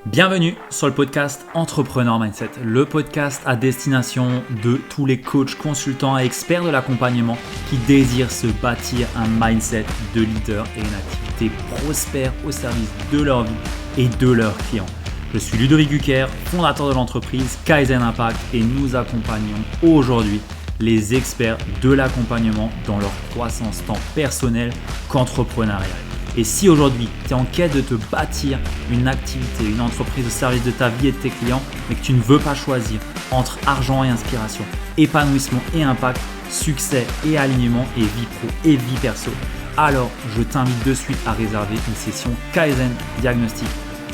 Bienvenue sur le podcast Entrepreneur Mindset, le podcast à destination de tous les coachs, consultants et experts de l'accompagnement qui désirent se bâtir un mindset de leader et une activité prospère au service de leur vie et de leurs clients. Je suis Ludovic Gucker, fondateur de l'entreprise Kaizen Impact et nous accompagnons aujourd'hui les experts de l'accompagnement dans leur croissance tant personnelle qu'entrepreneuriale. Et si aujourd'hui, tu es en quête de te bâtir une activité, une entreprise au service de ta vie et de tes clients, mais que tu ne veux pas choisir entre argent et inspiration, épanouissement et impact, succès et alignement et vie pro et vie perso, alors je t'invite de suite à réserver une session Kaizen Diagnostic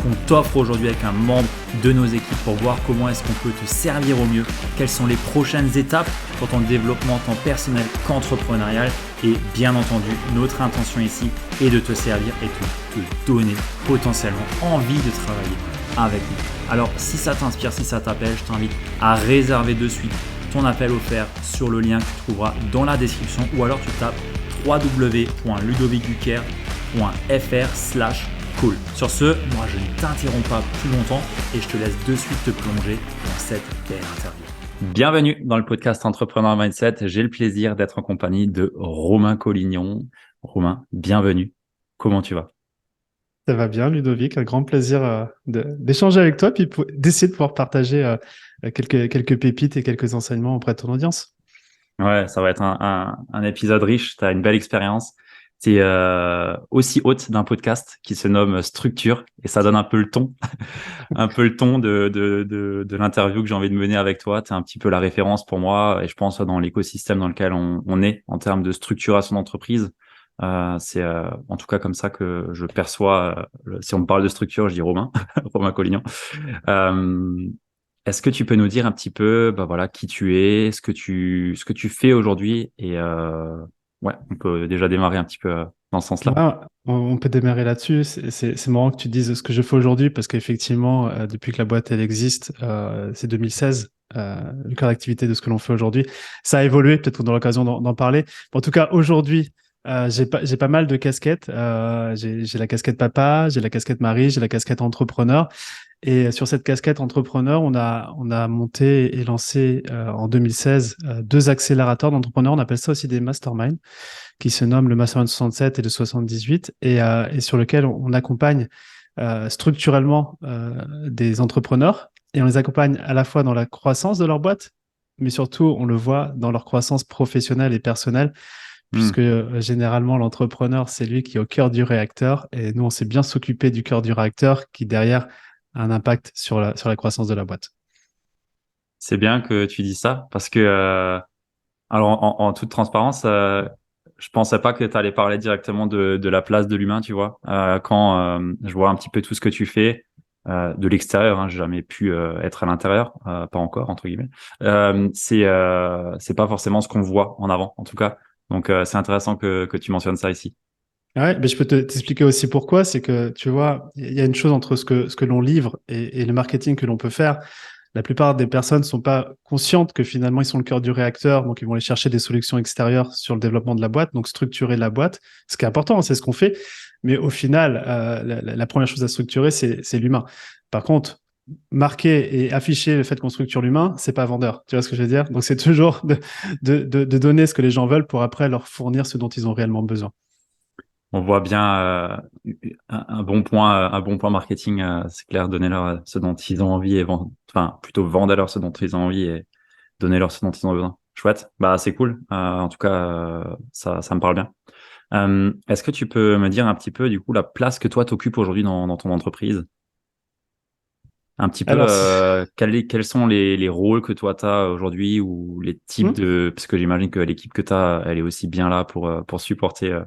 qu'on t'offre aujourd'hui avec un membre de nos équipes pour voir comment est-ce qu'on peut te servir au mieux, quelles sont les prochaines étapes pour ton développement tant personnel qu'entrepreneurial. Et bien entendu, notre intention ici est de te servir et de te donner potentiellement envie de travailler avec nous. Alors si ça t'inspire, si ça t'appelle, je t'invite à réserver de suite ton appel offert sur le lien que tu trouveras dans la description ou alors tu tapes www.ludovicgucker.fr/call. Sur ce, moi je ne t'interromps pas plus longtemps et je te laisse de suite te plonger dans cette belle interview. Bienvenue dans le podcast Entrepreneur Mindset. J'ai le plaisir d'être en compagnie de Romain Collignon. Romain, bienvenue. Comment tu vas? Ça va bien, Ludovic. Un grand plaisir d'échanger avec toi puis d'essayer de pouvoir partager quelques pépites et quelques enseignements auprès de ton audience. Ouais, ça va être un épisode riche. Tu as une belle expérience. Tu es aussi hôte d'un podcast qui se nomme Structure et ça donne un peu le ton, un peu le ton de l'interview que j'ai envie de mener avec toi. Tu es un petit peu la référence pour moi et je pense dans l'écosystème dans lequel on est en termes de structuration d'entreprise. C'est en tout cas comme ça que je perçois. Si on me parle de structure, je dis Romain, Romain Collignon. Est-ce que tu peux nous dire un petit peu, voilà, qui tu es, ce que tu fais aujourd'hui et ouais, on peut déjà démarrer un petit peu dans ce sens-là. Ouais, on peut démarrer là-dessus. C'est marrant que tu dises ce que je fais aujourd'hui parce qu'effectivement, depuis que la boîte elle existe, c'est 2016. Le cœur d'activité de ce que l'on fait aujourd'hui, ça a évolué. Peut-être qu'on aura l'occasion d'en parler. En tout cas, aujourd'hui, j'ai pas mal de casquettes. J'ai la casquette papa, j'ai la casquette mari, j'ai la casquette entrepreneur. Et sur cette casquette entrepreneur, on a monté et lancé en 2016 deux accélérateurs d'entrepreneurs. On appelle ça aussi des masterminds, qui se nomment le Mastermind 67 et le 78, et sur lequel on accompagne structurellement des entrepreneurs. Et on les accompagne à la fois dans la croissance de leur boîte, mais surtout, on le voit dans leur croissance professionnelle et personnelle, puisque généralement, l'entrepreneur, c'est lui qui est au cœur du réacteur. Et nous, on sait bien s'occuper du cœur du réacteur qui, derrière, a un impact sur la croissance de la boîte. C'est bien que tu dis ça parce que, alors en toute transparence, je pensais pas que tu allais parler directement de la place de l'humain, tu vois. Quand je vois un petit peu tout ce que tu fais de l'extérieur, hein, j'ai jamais pu être à l'intérieur, pas encore entre guillemets. C'est pas forcément ce qu'on voit en avant, en tout cas. Donc c'est intéressant que tu mentionnes ça ici. Ouais, mais je peux t'expliquer aussi pourquoi. C'est que, tu vois, il y a une chose entre ce que l'on livre et le marketing que l'on peut faire. La plupart des personnes ne sont pas conscientes que finalement, ils sont le cœur du réacteur. Donc, ils vont aller chercher des solutions extérieures sur le développement de la boîte, donc structurer la boîte. Ce qui est important, c'est ce qu'on fait. Mais au final, la première chose à structurer, c'est l'humain. Par contre, marquer et afficher le fait qu'on structure l'humain, c'est pas vendeur. Tu vois ce que je veux dire? Donc, c'est toujours de donner ce que les gens veulent pour après leur fournir ce dont ils ont réellement besoin. On voit bien un bon point marketing, c'est clair, donner leur ce dont ils ont envie et enfin plutôt vendre leur ce dont ils ont envie et donner leur ce dont ils ont besoin. Chouette, bah c'est cool. En tout cas, ça me parle bien. Est-ce que tu peux me dire un petit peu du coup la place que toi t'occupes aujourd'hui dans ton entreprise? Un petit peu Alors, quels sont les rôles que toi tu as aujourd'hui ou les types hmm, de parce que j'imagine que l'équipe que tu as, elle est aussi bien là pour supporter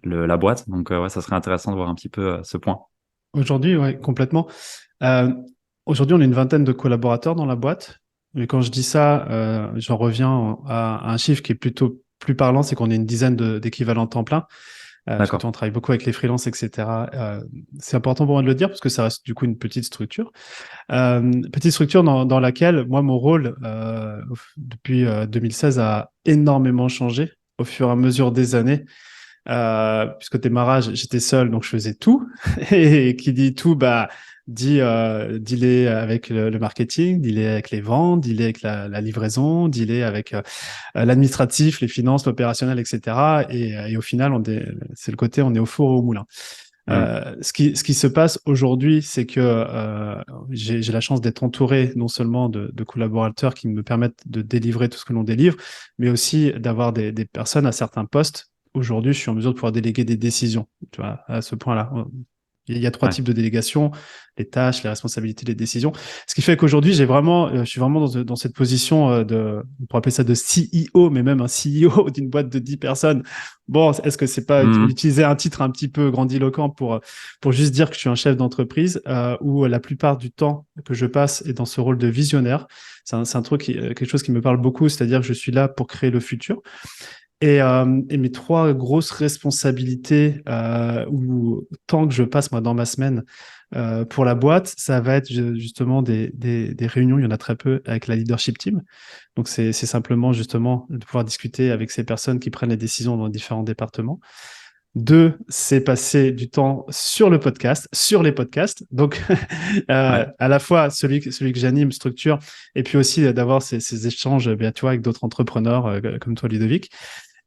la boîte. Donc, ouais, ça serait intéressant de voir un petit peu ce point. aujourd'hui, ouais, complètement. Euh, Aujourd'hui, on est une vingtaine de collaborateurs dans la boîte. Mais quand je dis ça, j'en reviens à un chiffre qui est plutôt plus parlant, c'est qu'on est une dizaine d'équivalents temps plein. Surtout, D'accord. on travaille beaucoup avec les freelances, etc. C'est important pour moi de le dire parce que ça reste du coup une petite structure. Petite structure dans laquelle, moi, mon rôle, depuis 2016, a énormément changé au fur et à mesure des années. Puisqu'au démarrage, j'étais seul, donc je faisais tout. Et qui dit tout, bah, dealer avec le marketing, dealer avec les ventes, dealer avec la livraison, dealer avec l'administratif, les finances, l'opérationnel, etc. Et au final, c'est le côté, on est au four et au moulin. Hmm. Ce qui se passe aujourd'hui, c'est que j'ai la chance d'être entouré non seulement de collaborateurs qui me permettent de délivrer tout ce que l'on délivre, mais aussi d'avoir des personnes à certains postes. Aujourd'hui, je suis en mesure de pouvoir déléguer des décisions, tu vois, à ce point-là. Il y a trois Ouais. types de délégations, les tâches, les responsabilités, les décisions. Ce qui fait qu'aujourd'hui, je suis vraiment dans cette position on pourrait appeler ça de CEO, mais même un CEO d'une boîte de 10 personnes. Bon, est-ce que c'est pas Hmm. utiliser un titre un petit peu grandiloquent pour juste dire que je suis un chef d'entreprise, où la plupart du temps que je passe est dans ce rôle de visionnaire. C'est un truc, quelque chose qui me parle beaucoup, c'est-à-dire que je suis là pour créer le futur. Et mes trois grosses responsabilités, ou temps que je passe moi dans ma semaine pour la boîte, ça va être justement des réunions, il y en a très peu, avec la leadership team. Donc c'est simplement justement de pouvoir discuter avec ces personnes qui prennent les décisions dans différents départements. Deux, c'est passer du temps sur le podcast, sur les podcasts. Donc, Ouais. à la fois celui que j'anime, structure, et puis aussi d'avoir ces échanges, bien, tu vois, avec d'autres entrepreneurs comme toi, Ludovic.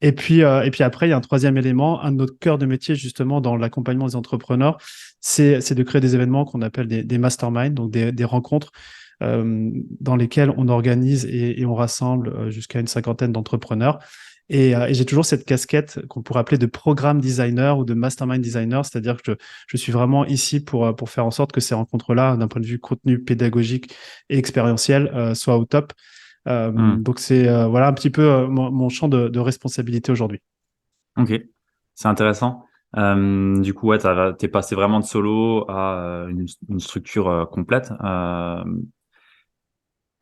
Et puis après, il y a un troisième élément, un de notre cœur de métier justement dans l'accompagnement des entrepreneurs, c'est de créer des événements qu'on appelle des masterminds, donc des rencontres dans lesquelles on organise et on rassemble jusqu'à une cinquantaine d'entrepreneurs. Et j'ai toujours cette casquette qu'on pourrait appeler de programme designer ou de mastermind designer, c'est-à-dire que je suis vraiment ici pour faire en sorte que ces rencontres-là, d'un point de vue contenu pédagogique et expérientiel, soient au top. Hmm. Donc c'est voilà un petit peu mon champ de responsabilité aujourd'hui. Ok, c'est intéressant. Du coup, ouais, t'es passé vraiment de solo à une structure complète.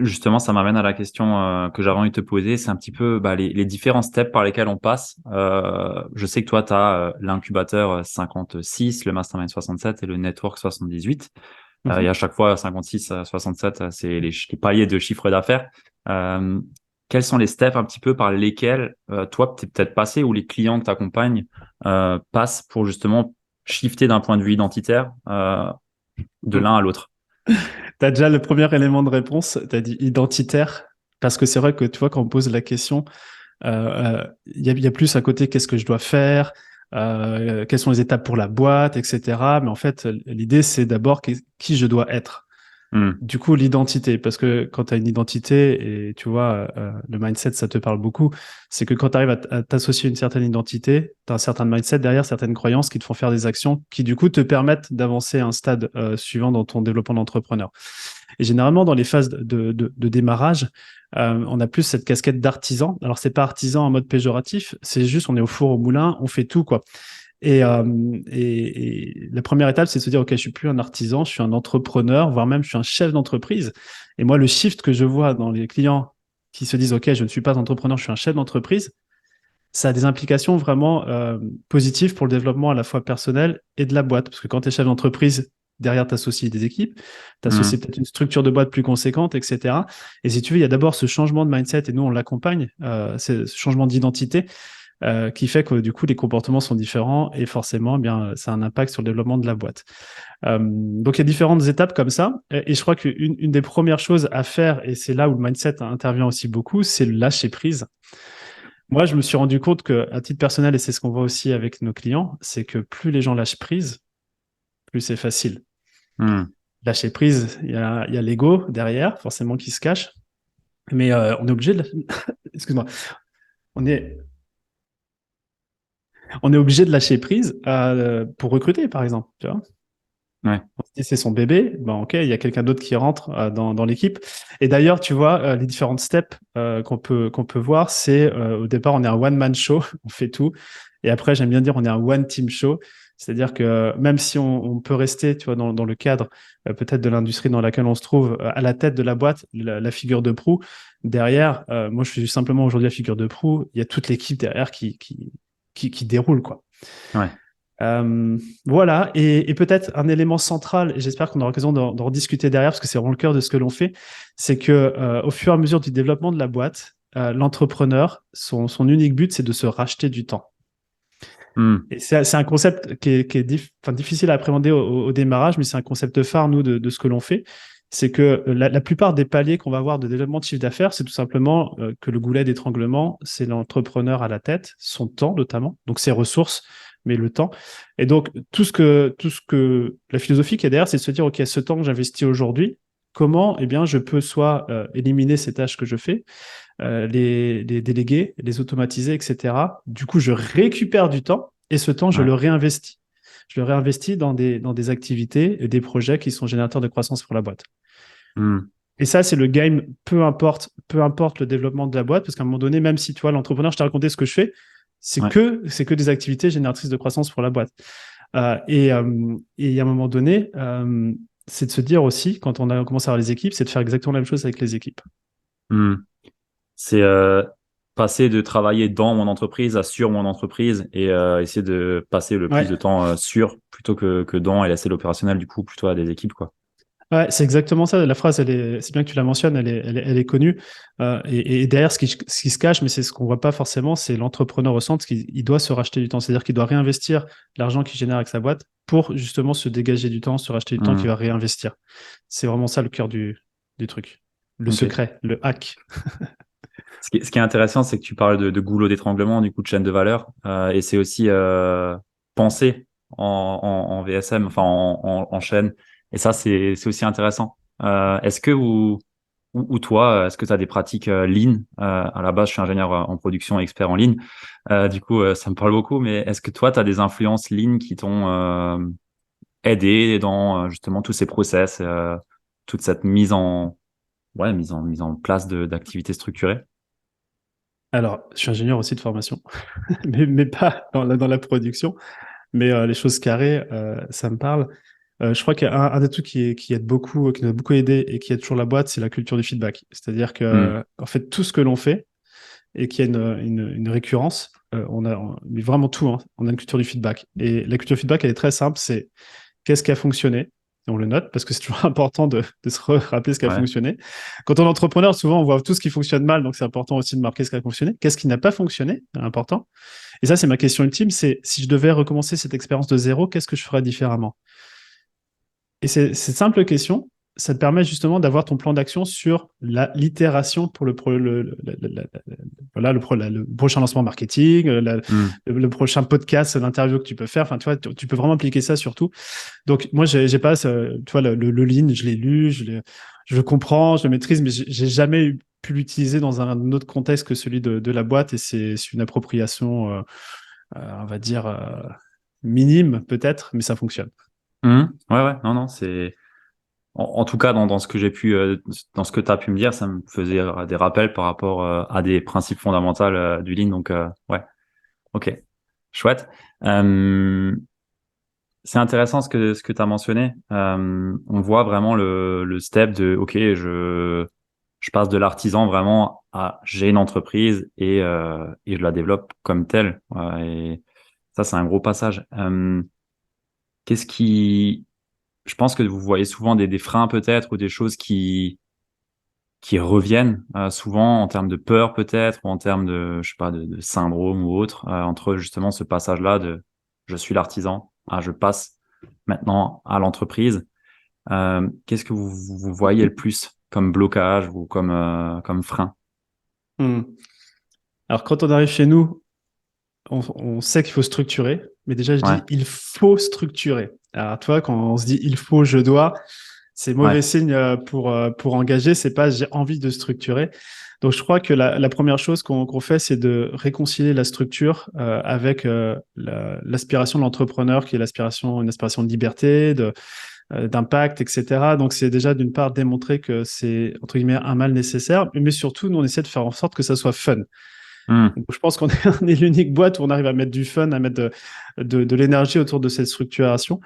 Justement, ça m'amène à la question que j'avais envie de te poser. C'est un petit peu les différents steps par lesquels on passe. Je sais que toi, tu as l'incubateur 56, le Mastermind 67 et le Network 78. Et Mhm. à chaque fois, 56 à 67, c'est les paliers de chiffre d'affaires. Euh, Quels sont les steps un petit peu par lesquels toi, tu es peut-être passé ou les clients que tu accompagnes passent pour justement shifter d'un point de vue identitaire de l'un à l'autre? Tu as déjà le premier élément de réponse, tu as dit identitaire, parce que c'est vrai que tu vois, quand on pose la question, il y a plus à côté qu'est-ce que je dois faire, quelles sont les étapes pour la boîte, etc. Mais en fait, l'idée, c'est d'abord qui je dois être. Hmm. Du coup, l'identité, parce que quand tu as une identité, et tu vois, le mindset, ça te parle beaucoup, c'est que quand tu arrives à t'associer une certaine identité, tu as un certain mindset derrière, certaines croyances qui te font faire des actions qui, du coup, te permettent d'avancer à un stade suivant dans ton développement d'entrepreneur. Et généralement, dans les phases de démarrage, on a plus cette casquette d'artisan. Alors, c'est pas artisan en mode péjoratif, c'est juste on est au four au moulin, on fait tout, quoi. Et la première étape, c'est de se dire, OK, je suis plus un artisan, je suis un entrepreneur, voire même je suis un chef d'entreprise. Et moi, le shift que je vois dans les clients qui se disent, OK, je ne suis pas entrepreneur, je suis un chef d'entreprise, ça a des implications vraiment positives pour le développement à la fois personnel et de la boîte. Parce que quand tu es chef d'entreprise, derrière, tu associes des équipes, tu associes Hmm. peut-être une structure de boîte plus conséquente, etc. Et si tu veux, il y a d'abord ce changement de mindset, et nous, on l'accompagne, ce changement d'identité qui fait que du coup les comportements sont différents et forcément eh bien ça a un impact sur le développement de la boîte. Donc il y a différentes étapes comme ça et je crois qu'une des premières choses à faire et c'est là où le mindset intervient aussi beaucoup, c'est le lâcher prise. Moi, je me suis rendu compte que à titre personnel et c'est ce qu'on voit aussi avec nos clients, c'est que plus les gens lâchent prise, plus c'est facile. Hmm. Lâcher prise, il y a l'ego derrière, forcément qui se cache, mais on est obligé de excuse-moi, on est on est obligé de lâcher prise pour recruter par exemple, tu vois. Ouais. Si c'est son bébé, ben ok, il y a quelqu'un d'autre qui rentre dans l'équipe. Et d'ailleurs, tu vois, les différentes steps qu'on peut voir, c'est au départ, on est un one-man show, on fait tout. Et après, j'aime bien dire, on est un one-team show. C'est-à-dire que même si on peut rester, tu vois, dans le cadre peut-être de l'industrie dans laquelle on se trouve, à la tête de la boîte, la figure de proue, derrière, moi, je suis simplement aujourd'hui la figure de proue. Il y a toute l'équipe derrière qui déroule, quoi. Ouais. Voilà, et peut-être un élément central, et j'espère qu'on aura l'occasion d'en rediscuter derrière, parce que c'est vraiment le cœur de ce que l'on fait, c'est que au fur et à mesure du développement de la boîte, l'entrepreneur, son unique but, c'est de se racheter du temps. Hmm. Et c'est un concept qui est difficile à appréhender au démarrage, mais c'est un concept phare, nous, de ce que l'on fait. C'est que la plupart des paliers qu'on va avoir de développement de chiffre d'affaires, c'est tout simplement que le goulet d'étranglement, c'est l'entrepreneur à la tête, son temps notamment, donc ses ressources, mais le temps. Et donc, tout ce que la philosophie qui est derrière, c'est de se dire, OK, ce temps que j'investis aujourd'hui, comment, eh bien, je peux soit éliminer ces tâches que je fais, les déléguer, les automatiser, etc. Du coup, je récupère du temps et ce temps, je Ouais. le réinvestis. Je le réinvestis dans des activités et des projets qui sont générateurs de croissance pour la boîte. Hmm. Et ça, c'est le game, peu importe le développement de la boîte, parce qu'à un moment donné, même si toi, l'entrepreneur, je t'ai raconté ce que je fais, c'est Ouais. que, c'est que des activités génératrices de croissance pour la boîte. Et à un moment donné, c'est de se dire aussi, quand on a commencé à avoir les équipes, c'est de faire exactement la même chose avec les équipes. Hmm. C'est passer de travailler dans mon entreprise à sur mon entreprise et essayer de passer le plus de Ouais. temps sur plutôt que dans et laisser l'opérationnel du coup plutôt à des équipes quoi. Ouais, c'est exactement ça. La phrase, c'est bien que tu la mentionnes, elle est connue. Et derrière, ce qui se cache, mais c'est ce qu'on voit pas forcément, c'est l'entrepreneur au centre, il doit se racheter du temps. C'est-à-dire qu'il doit réinvestir l'argent qu'il génère avec sa boîte pour justement se dégager du temps, se racheter du temps qu'il Hmm. va réinvestir. C'est vraiment ça le cœur du truc. Le Ok. secret, le hack. Ce qui est intéressant, c'est que tu parles de goulot d'étranglement, du coup de chaîne de valeur, et c'est aussi penser en VSM, enfin en chaîne. Et ça, c'est aussi intéressant. Est-ce que ou toi, est-ce que tu as des pratiques lean? À la base, je suis ingénieur en production et expert en lean. Du coup, ça me parle beaucoup. Mais est-ce que toi, tu as des influences lean qui t'ont aidé dans justement tous ces process, toute cette mise en place d'activités structurées? Alors, je suis ingénieur aussi de formation, mais pas dans la production. Mais les choses carrées, ça me parle. Je crois qu'un des trucs qui aide beaucoup, qui nous a beaucoup aidé et qui aide toujours la boîte, c'est la culture du feedback. C'est-à-dire Hmm. que, en fait, tout ce que l'on fait et qu'il y a une récurrence, mais vraiment tout, hein, on a une culture du feedback. Et la culture du feedback, elle est très simple, c'est qu'est-ce qui a fonctionné? Et on le note parce que c'est toujours important de se rappeler ce qui a Ouais. fonctionné. Quand on est entrepreneur, souvent on voit tout ce qui fonctionne mal, donc c'est important aussi de marquer ce qui a fonctionné. Qu'est-ce qui n'a pas fonctionné? Important. Et ça, c'est ma question ultime, c'est si je devais recommencer cette expérience de zéro, qu'est-ce que je ferais différemment? Et cette simple question, ça te permet justement d'avoir ton plan d'action sur l'itération pour voilà, le prochain lancement marketing, Hmm. le prochain podcast d'interview que tu peux faire. Enfin, tu vois, tu peux vraiment appliquer ça sur tout. Donc, moi, j'ai pas, tu vois, le lean, je l'ai lu, je le comprends, je le maîtrise, mais j'ai jamais pu l'utiliser dans un autre contexte que celui de la boîte. Et c'est une appropriation, on va dire, minime peut-être, mais ça fonctionne. Hmm. Ouais, ouais, non, non, c'est en tout cas dans ce que j'ai pu dans ce que tu as pu me dire, ça me faisait des rappels par rapport à des principes fondamentaux du Lean. Donc ouais, ok, chouette. Euh, c'est intéressant ce que tu as mentionné. On voit vraiment le step de ok, je passe de l'artisan vraiment à j'ai une entreprise et je la développe comme telle. Et ça, c'est un gros passage. Qu'est-ce qui je pense que vous voyez souvent des freins peut-être ou des choses qui reviennent souvent en termes de peur peut-être ou en termes de je sais pas de syndrome ou autre entre justement ce passage-là de je suis l'artisan à je passe maintenant à l'entreprise. Qu'est-ce que vous voyez le plus comme blocage ou comme frein? Hmm. Alors, quand on arrive chez nous, on sait qu'il faut structurer, mais déjà, je Ouais, dis il faut structurer. Alors, toi, quand on se dit il faut, je dois, c'est mauvais ouais. signe pour engager, c'est pas j'ai envie de structurer. Donc, je crois que la première chose qu'on fait, c'est de réconcilier la structure avec l'aspiration de l'entrepreneur, qui est une aspiration de liberté, d'impact, etc. Donc, c'est déjà d'une part démontrer que c'est, entre guillemets, un mal nécessaire, mais surtout, nous, on essaie de faire en sorte que ça soit fun. Hmm, Donc, je pense qu'on est, on est l'unique boîte où on arrive à mettre du fun, à mettre de l'énergie autour de cette structuration.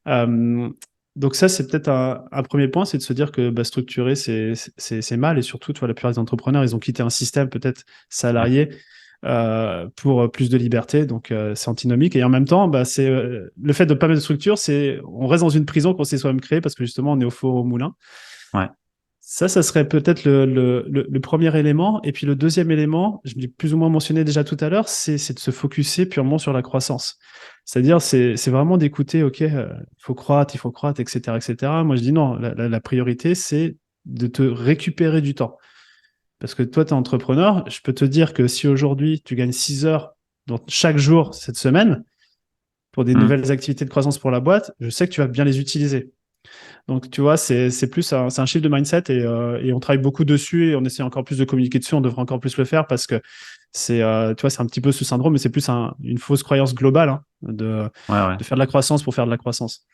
Euh, donc ça, c'est peut-être un premier point, c'est de se dire que bah, structurer, c'est mal. Et surtout, tu vois, la plupart des entrepreneurs, ils ont quitté un système peut-être ouais. salarié pour plus de liberté. Donc, c'est antinomique. Et en même temps, bah, c'est le fait de ne pas mettre de structure, c'est on reste dans une prison qu'on s'est soi-même créée parce que justement, on est au four au moulin. Ouais. Ça serait peut-être le premier élément. Et puis le deuxième élément, je l'ai plus ou moins mentionné déjà tout à l'heure, c'est de se focuser purement sur la croissance. C'est-à-dire, c'est vraiment d'écouter, OK, il faut croître, etc., etc. Moi, je dis non, la priorité, c'est de te récupérer du temps. Parce que toi, tu es entrepreneur, je peux te dire que si aujourd'hui, tu gagnes 6 heures chaque jour cette semaine pour des Hmm. nouvelles activités de croissance pour la boîte, je sais que tu vas bien les utiliser. Donc, tu vois, c'est plus c'est un shift de mindset et on travaille beaucoup dessus et on essaie encore plus de communiquer dessus. On devrait encore plus le faire parce que tu vois, c'est un petit peu ce syndrome, mais c'est plus une fausse croyance globale hein, Ouais, ouais. de faire de la croissance pour faire de la croissance.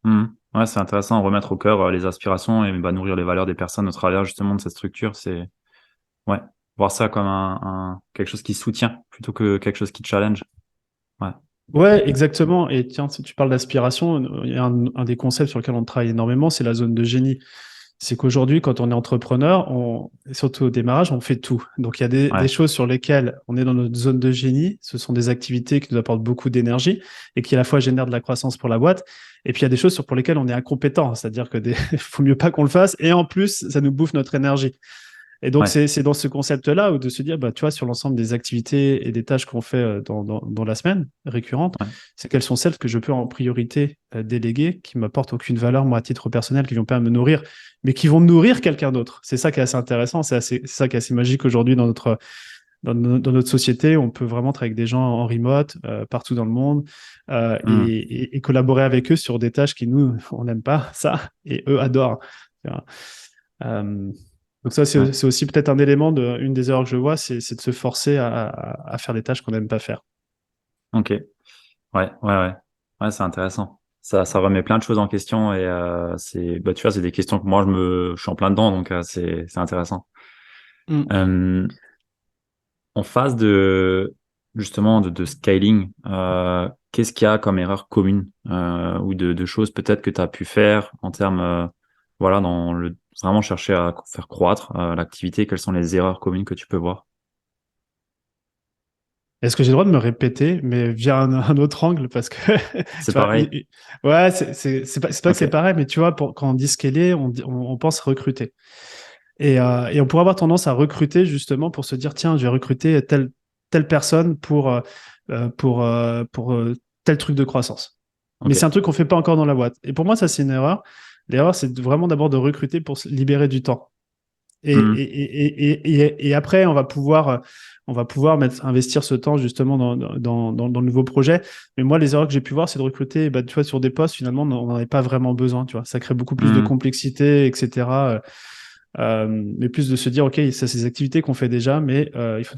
Hmm. Ouais, c'est intéressant, remettre au cœur les aspirations et bah, nourrir les valeurs des personnes au travers justement de cette structure. C'est, ouais, voir ça comme quelque chose qui soutient plutôt que quelque chose qui challenge. Ouais, Ouais, exactement. Et tiens, si tu parles d'aspiration, il y a un des concepts sur lequel on travaille énormément, c'est la zone de génie. C'est qu'aujourd'hui, quand on est entrepreneur, surtout au démarrage, on fait tout. Donc, il y a des ouais, choses sur lesquelles on est dans notre zone de génie. Ce sont des activités qui nous apportent beaucoup d'énergie et qui à la fois génèrent de la croissance pour la boîte. Et puis, il y a des choses pour lesquelles on est incompétent. C'est-à-dire que faut mieux pas qu'on le fasse. Et en plus, ça nous bouffe notre énergie. Et donc, ouais, c'est dans ce concept-là où de se dire, bah, tu vois, sur l'ensemble des activités et des tâches qu'on fait dans la semaine récurrente, ouais, c'est quelles sont celles que je peux en priorité déléguer, qui m'apportent aucune valeur, moi, à titre personnel, qui vont pas me nourrir, mais qui vont nourrir quelqu'un d'autre. C'est ça qui est assez intéressant, c'est ça qui est assez magique aujourd'hui dans notre société. On peut vraiment travailler avec des gens en remote, partout dans le monde, hmm, et collaborer avec eux sur des tâches qui nous, on n'aime pas ça, et eux adorent. Tu vois. Euh, donc ça, ouais. c'est aussi peut-être un élément une des erreurs que je vois, c'est de se forcer à faire des tâches qu'on n'aime pas faire. Ok. Ouais, ouais, ouais. Ouais, c'est intéressant. Ça remet plein de choses en question et bah, tu vois, c'est des questions que moi je suis en plein dedans, donc c'est intéressant. Mm. Euh, En phase de justement de scaling, qu'est-ce qu'il y a comme erreur commune ou de choses peut-être que tu as pu faire en termes, voilà, dans le vraiment chercher à faire croître l'activité, quelles sont les erreurs communes que tu peux voir? Est-ce que j'ai le droit de me répéter, mais via un autre angle, parce que, C'est tu vois, pareil? ouais, c'est pas que Ok. c'est pareil, mais tu vois, quand on dit scaler, on pense recruter. Et on pourrait avoir tendance à recruter justement pour se dire, tiens, je vais recruter telle personne pour tel truc de croissance. Mais c'est Ok. un truc qu'on fait pas encore dans la boîte. Et pour moi, ça, c'est une erreur. L'erreur, c'est vraiment d'abord de recruter pour se libérer du temps. Hmm. Et après, on va pouvoir investir ce temps justement dans le nouveau projet. Mais moi, les erreurs que j'ai pu voir, c'est de recruter, bah, tu vois, sur des postes, finalement, on n'en avait pas vraiment besoin, tu vois. Ça crée beaucoup plus de Hmm. complexité, etc. Mais plus de se dire, OK, ça, c'est ces activités qu'on fait déjà, mais il faut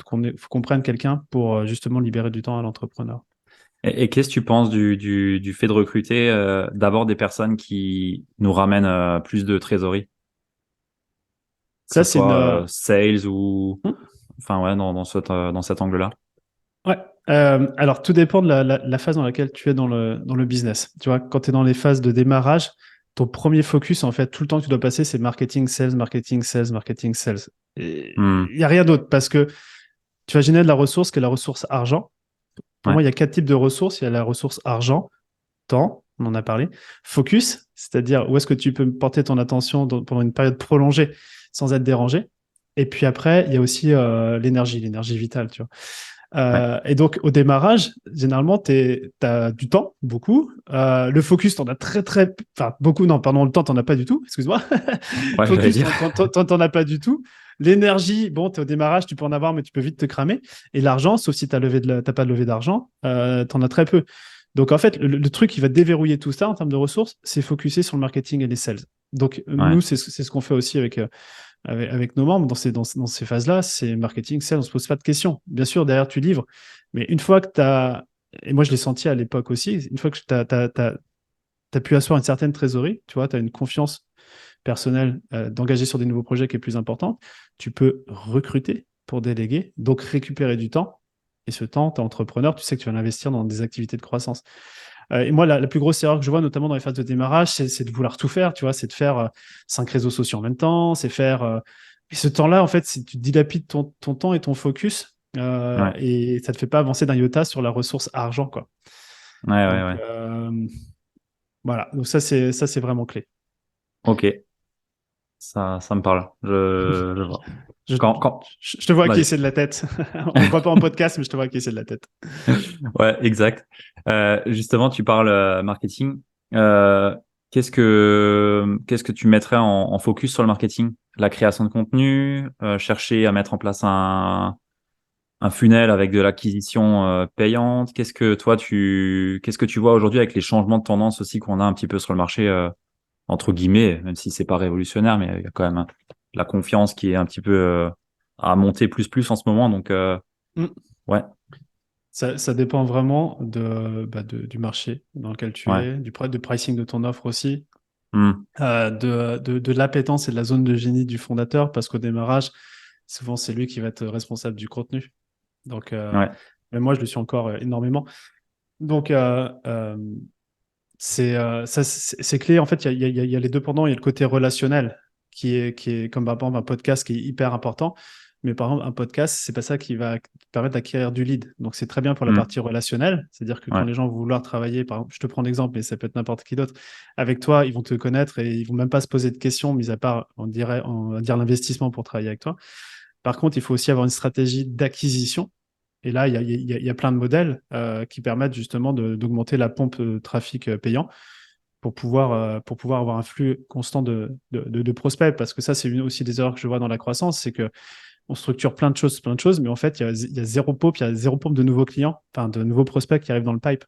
qu'on prenne quelqu'un pour justement libérer du temps à l'entrepreneur. Et qu'est-ce que tu penses du fait de recruter d'abord des personnes qui nous ramènent plus de trésorerie, que ça Ça, c'est une. soit sales ou enfin ouais dans cet angle-là. Ouais. Alors, tout dépend de la phase dans laquelle tu es dans le business. Tu vois, quand tu es dans les phases de démarrage, ton premier focus, en fait, tout le temps que tu dois passer, c'est marketing, sales, marketing, sales, marketing, sales. Hmm. Il n'y a rien d'autre parce que tu vas générer de la ressource qui est la ressource argent. Pour Ouais, moi, il y a 4 types de ressources. Il y a la ressource argent, temps, on en a parlé. Focus, c'est-à-dire où est-ce que tu peux porter ton attention pendant une période prolongée sans être dérangé. Et puis après, il y a aussi l'énergie vitale, tu vois. ouais, Et donc, au démarrage, généralement, tu as du temps, beaucoup. Le focus, tu en as enfin, beaucoup, non, pardon, le temps, tu n'en as pas du tout, excuse-moi. ouais, j'allais Focus, tu dire. n'en as pas du tout. L'énergie, bon, tu es au démarrage, tu peux en avoir, mais tu peux vite te cramer. Et l'argent, sauf si tu n'as pas de levée d'argent, tu en as très peu. Donc, en fait, le truc qui va déverrouiller tout ça en termes de ressources, c'est focuser sur le marketing et les sales. Donc, Ouais. nous, c'est ce qu'on fait aussi avec nos membres dans ces phases-là, c'est marketing, ça, on se pose pas de questions. Bien sûr, derrière, tu livres, mais une fois que tu as, et moi je l'ai senti à l'époque aussi, une fois que tu as pu asseoir une certaine trésorerie, tu vois, tu as une confiance personnelle d'engager sur des nouveaux projets qui est plus importante, tu peux recruter pour déléguer, donc récupérer du temps. Et ce temps, tu es entrepreneur, tu sais que tu vas l'investir dans des activités de croissance. Et moi, la plus grosse erreur que je vois, notamment dans les phases de démarrage, c'est de vouloir tout faire, tu vois, c'est de faire 5 réseaux sociaux en même temps, c'est faire. Et ce temps-là, en fait, tu dilapides ton temps et ton focus, Ouais, et ça te fait pas avancer d'un iota sur la ressource argent, quoi. ouais, ouais, Donc, ouais. voilà. Donc ça, c'est vraiment clé. Ok. Ça me parle. Je vois. Je, Quand... je te vois Vas-y. acquiescer de la tête. On ne voit pas en podcast, mais je te vois acquiescer de la tête. Ouais, exact. Justement, tu parles marketing. Euh, qu'est-ce que tu mettrais en focus sur le marketing? La création de contenu, chercher à mettre en place un funnel avec de l'acquisition payante. Qu'est-ce que tu vois aujourd'hui avec les changements de tendance aussi qu'on a un petit peu sur le marché, entre guillemets, même si c'est pas révolutionnaire, mais il y a quand même la confiance qui est un petit peu à monter plus en ce moment. Donc, Mm. ouais, Ça dépend vraiment du marché dans lequel tu ouais. es, du pricing de ton offre aussi, Hmm, de l'appétence et de la zone de génie du fondateur, parce qu'au démarrage, souvent c'est lui qui va être responsable du contenu. Donc, ouais. mais moi, je le suis encore énormément. Donc, c'est clé. En fait, il y a les deux pendants. Il y a le côté relationnel qui est comme par exemple un podcast qui est hyper important. Mais par exemple, un podcast, c'est pas ça qui va te permettre d'acquérir du lead. Donc, c'est très bien pour la Hmm, partie relationnelle. C'est-à-dire que quand ouais. les gens vont vouloir travailler, par exemple, je te prends l'exemple, mais ça peut être n'importe qui d'autre, avec toi, ils vont te connaître et ils vont même pas se poser de questions, mis à part, on va dire l'investissement pour travailler avec toi. Par contre, il faut aussi avoir une stratégie d'acquisition. Et là, il y a plein de modèles qui permettent justement d'augmenter la pompe de trafic payant pour pouvoir avoir un flux constant de prospects. Parce que ça, c'est une aussi des erreurs que je vois dans la croissance, c'est que on structure plein de choses, mais en fait, il y a il y a zéro pompe de nouveaux clients, enfin de nouveaux prospects qui arrivent dans le pipe.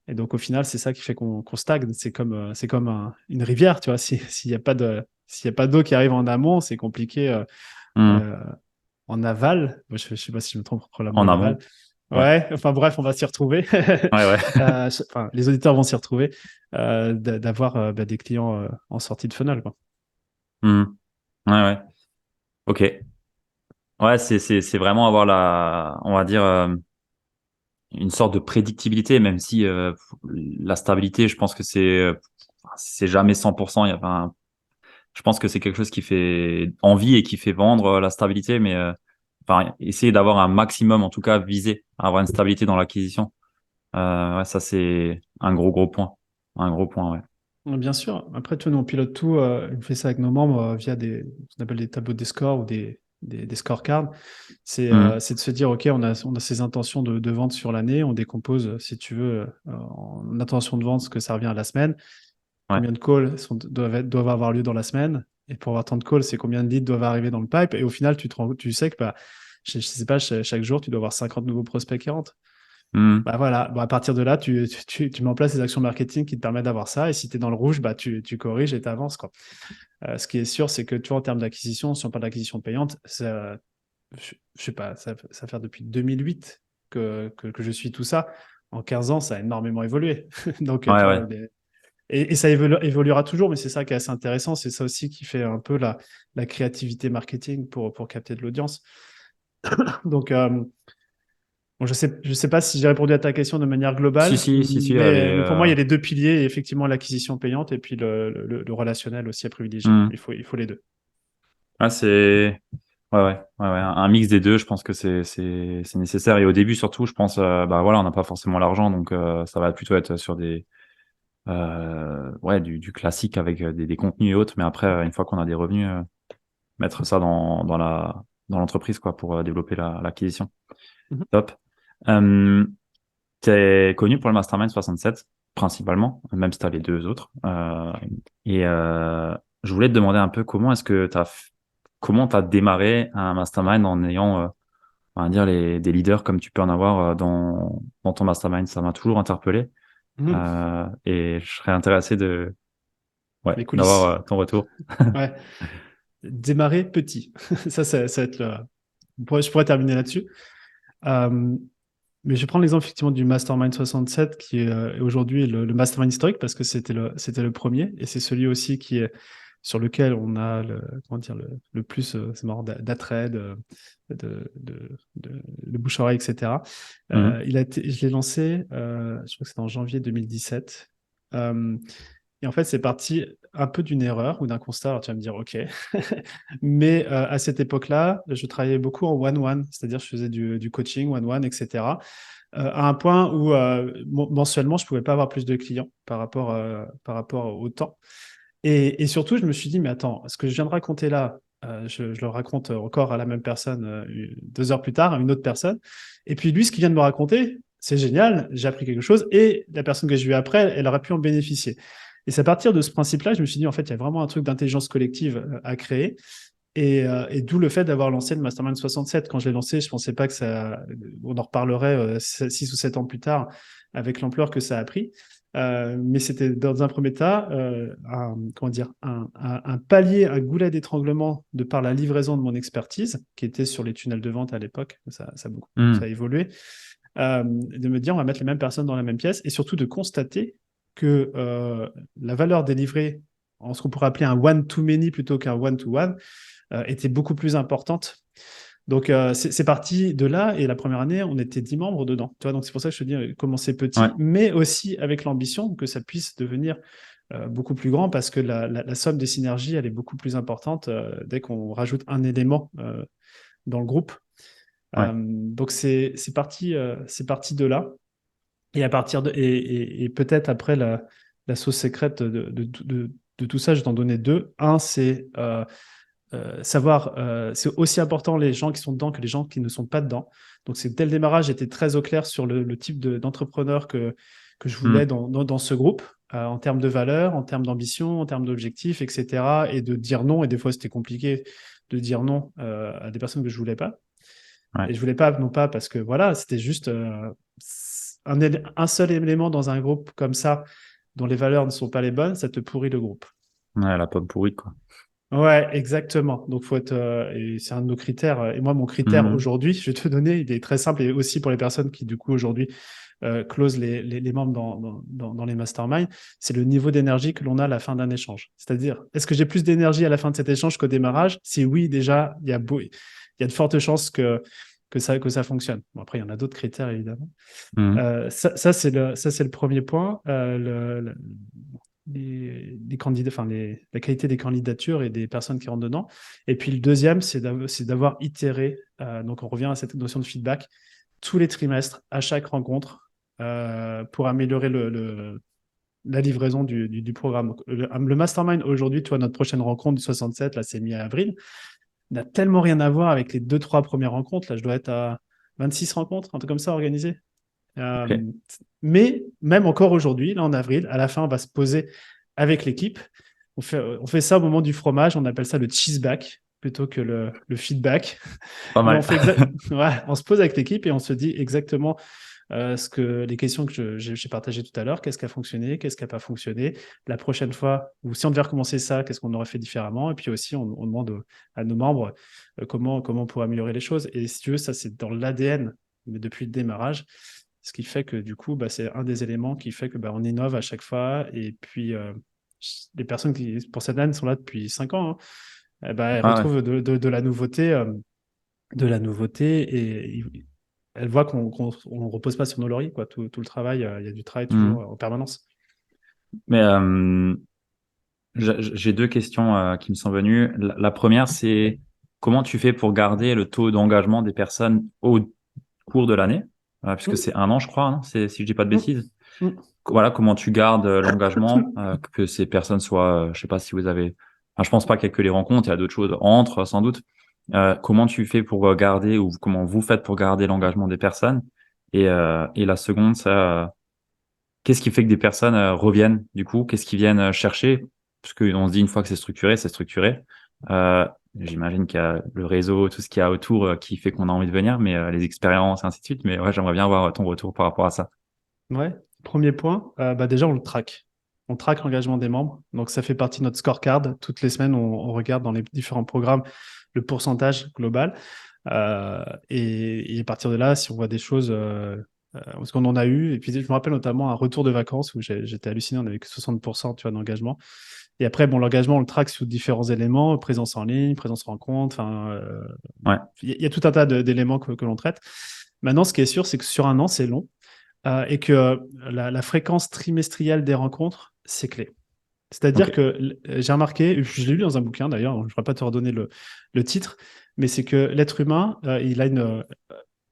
Et donc, au final, c'est ça qui fait qu'on stagne. C'est comme une rivière, tu vois. S'il n'y a pas s'il y a pas d'eau qui arrive en amont, c'est compliqué Hmm. euh, en aval. Moi, je ne sais pas si je me trompe entre l'amour En et l'aval. amont. Ouais. Ouais, enfin bref, on va s'y retrouver. Ouais, ouais. Enfin, les auditeurs vont s'y retrouver, d'avoir des clients en sortie de funnel, quoi. Hmm. Ouais, ouais. Ok. Ouais, c'est vraiment avoir on va dire, une sorte de prédictibilité, même si la stabilité, je pense que c'est jamais 100%. Je pense que c'est quelque chose qui fait envie et qui fait vendre la stabilité, mais enfin, essayer d'avoir un maximum, en tout cas, visé à avoir une stabilité dans l'acquisition. Ouais, ça, c'est un gros point. Un gros point, ouais. Bien sûr. Après, tu vois, nous, on pilote tout. On fait ça avec nos membres via ce qu'on appelle des tableaux de score ou des scorecards. Hmm. C'est de se dire, OK, on a ces intentions de vente sur l'année. On décompose, si tu veux, en intention de vente, ce que ça revient à la semaine. Ouais. Combien de calls doivent avoir lieu dans la semaine. Et pour avoir tant de calls, c'est combien de leads doivent arriver dans le pipe. Et au final, tu sais que bah, je sais pas, chaque jour, tu dois avoir 50 nouveaux prospects qui rentrent. Hmm. Bah voilà, bah à partir de là, tu mets en place des actions marketing qui te permettent d'avoir ça. Et si tu es dans le rouge, bah tu corriges et tu avances, quoi. Ce qui est sûr, c'est que tu vois, en termes d'acquisition, si on parle d'acquisition payante, je sais pas, ça fait depuis 2008 que je suis tout ça. En 15 ans, ça a énormément évolué. Donc, Ouais, tu ouais. vois, et ça évoluera toujours, mais c'est ça qui est assez intéressant. C'est ça aussi qui fait un peu la créativité marketing pour capter de l'audience. Donc, bon, je sais pas si j'ai répondu à ta question de manière globale, Si, elle est, mais pour moi, il y a les deux piliers, effectivement, l'acquisition payante et puis le relationnel aussi à privilégier. hmm. Il faut les deux. Ouais, ouais. Un mix des deux, je pense que c'est nécessaire. Et au début, surtout, je pense, bah voilà, on n'a pas forcément l'argent, donc ça va plutôt être sur ouais, du classique avec des contenus et autres. Mais après, une fois qu'on a des revenus, mettre ça dans l'entreprise, quoi, pour développer l'acquisition. Mhm. Top. Euh, T'es connu pour le Mastermind 67, principalement, même si t'as les deux autres. Et je voulais te demander un peu comment t'as démarré un Mastermind en ayant, on va dire, des leaders comme tu peux en avoir dans ton Mastermind. Ça m'a toujours interpellé. Mhm. Et je serais intéressé ouais, Les d'avoir coulisses. ton retour. Ouais. Démarrer petit. Ça va être je pourrais terminer là-dessus. Euh, mais je vais prendre l'exemple effectivement du Mastermind 67 qui est aujourd'hui le Mastermind historique parce que c'était le premier et c'est celui aussi qui est sur lequel on a comment dire, le plus c'est marrant, d'attrait, de bouche-oreille, etc. Mhm. Je l'ai lancé, je crois que c'était en janvier 2017. Euh, et en fait, c'est parti un peu d'une erreur ou d'un constat. Alors, tu vas me dire, OK. Mais à cette époque-là, je travaillais beaucoup en one-one, c'est-à-dire je faisais du coaching one-one, etc. À un point où mensuellement, je ne pouvais pas avoir plus de clients par rapport au temps. Et surtout, je me suis dit, mais attends, ce que je viens de raconter là, je le raconte encore à la même personne 2 heures plus tard, à une autre personne. Et puis lui, ce qu'il vient de me raconter, c'est génial, j'ai appris quelque chose. Et la personne que j'ai vue après, elle aurait pu en bénéficier. Et c'est à partir de ce principe-là, je me suis dit, en fait, il y a vraiment un truc d'intelligence collective à créer. Et d'où le fait d'avoir lancé le Mastermind 67. Quand je l'ai lancé, je pensais pas que ça. On en reparlerait 6 ou 7 ans plus tard avec l'ampleur que ça a pris. Mais c'était dans un premier temps comment dire, un palier, un goulet d'étranglement de par la livraison de mon expertise, qui était sur les tunnels de vente à l'époque. Ça a évolué. De me dire, on va mettre les mêmes personnes dans la même pièce et surtout de constater que la valeur délivrée en ce qu'on pourrait appeler un one-to-many plutôt qu'un one-to-one était beaucoup plus importante. Donc, c'est parti de là. Et la première année, on était 10 membres dedans. Tu vois, donc, c'est pour ça que je te dis, commencer petit, Ouais. mais aussi avec l'ambition que ça puisse devenir beaucoup plus grand parce que la somme des synergies, elle est beaucoup plus importante dès qu'on rajoute un élément dans le groupe. Ouais. Donc, c'est parti de là. Et à partir et peut-être après la sauce secrète de tout ça, je vais t'en donner deux. Un, c'est savoir, c'est aussi important les gens qui sont dedans que les gens qui ne sont pas dedans. Donc, c'est dès le démarrage, j'étais très au clair sur le type d'entrepreneur que je voulais Mm. dans ce groupe, en termes de valeur, en termes d'ambition, en termes d'objectifs, etc. Et de dire non. Et des fois, c'était compliqué de dire non à des personnes que je voulais pas. Ouais. Et je voulais pas, non pas parce que voilà, c'était juste un seul élément dans un groupe comme ça, dont les valeurs ne sont pas les bonnes, ça te pourrit le groupe. Ouais, la pomme pourrie, quoi. Ouais, exactement. Donc, faut être, et c'est un de nos critères. Et moi, mon critère Mm. aujourd'hui, je vais te donner, il est très simple et aussi pour les personnes qui, du coup, aujourd'hui, closent les membres dans les masterminds, c'est le niveau d'énergie que l'on a à la fin d'un échange. C'est-à-dire, est-ce que j'ai plus d'énergie à la fin de cet échange qu'au démarrage? Si oui, déjà, il y a de fortes chances que ça fonctionne. Bon, après, il y en a d'autres critères, évidemment. Mm. Ça, c'est le premier point. Les candidats, enfin la qualité des candidatures et des personnes qui rentrent dedans. Et puis le deuxième, c'est d'avoir itéré. Donc on revient à cette notion de feedback tous les trimestres, à chaque rencontre, pour améliorer la livraison du programme. Donc, le mastermind aujourd'hui, toi, notre prochaine rencontre du 67, là, c'est mi-avril, n'a tellement rien à voir avec les 2-3 premières rencontres. Là, je dois être à 26 rencontres, un truc comme ça organisé. Euh, Ok. mais même encore aujourd'hui, là en avril, à la fin, on va se poser avec l'équipe. On fait ça au moment du fromage, on appelle ça le cheeseback plutôt que le feedback. Pas Mais mal. ouais, on se pose avec l'équipe et on se dit exactement les questions que j'ai partagées tout à l'heure. Qu'est-ce qui a fonctionné? Qu'est-ce qui n'a pas fonctionné? La prochaine fois, ou si on devait recommencer ça, qu'est-ce qu'on aurait fait différemment? Et puis aussi, on demande à nos membres comment on pourrait améliorer les choses. Et si tu veux, ça, c'est dans l'ADN, mais depuis le démarrage. Ce qui fait que du coup, c'est un des éléments qui fait que on innove à chaque fois. Et puis, les personnes qui, pour cette année, sont là depuis 5 ans, hein, elles Ah ouais. retrouvent de la nouveauté et elles voient qu'on ne repose pas sur nos lauriers, quoi. Tout le travail, il y a du travail toujours Mm. en permanence. Mais j'ai deux questions qui me sont venues. La première, c'est comment tu fais pour garder le taux d'engagement des personnes au cours de l'année, puisque Mm, c'est 1 an, je crois, hein, si je dis pas de mm, bêtises. mm. Voilà, comment tu gardes l'engagement, que ces personnes soient, je sais pas si vous avez, enfin, je pense pas qu'il y a que les rencontres, il y a d'autres choses entre, sans doute. Comment tu fais pour garder ou comment vous faites pour garder l'engagement des personnes? Et la seconde, ça, qu'est-ce qui fait que des personnes reviennent du coup? Qu'est-ce qu'ils viennent chercher? Parce qu'on se dit une fois que c'est structuré, c'est structuré. Euh, J'imagine qu'il y a le réseau, tout ce qu'il y a autour qui fait qu'on a envie de venir, mais les expériences, et ainsi de suite. Mais ouais, j'aimerais bien avoir ton retour par rapport à ça. Ouais. Premier point, déjà, on le traque. On traque l'engagement des membres. Donc, ça fait partie de notre scorecard. Toutes les semaines, on regarde dans les différents programmes le pourcentage global. Et à partir de là, si on voit des choses, parce qu'on en a eu, et puis je me rappelle notamment un retour de vacances où j'étais halluciné, on n'avait que 60%, tu vois, d'engagement. Et après, bon, l'engagement, on le traque sous différents éléments, présence en ligne, présence rencontre, enfin, Ouais, il y a tout un tas d'éléments que l'on traite. Maintenant, ce qui est sûr, c'est que sur un an, c'est long, et que la fréquence trimestrielle des rencontres, c'est clé. C'est-à-dire ok. que j'ai remarqué, je l'ai lu dans un bouquin d'ailleurs, je ne pourrais pas te redonner le titre, mais c'est que l'être humain, il a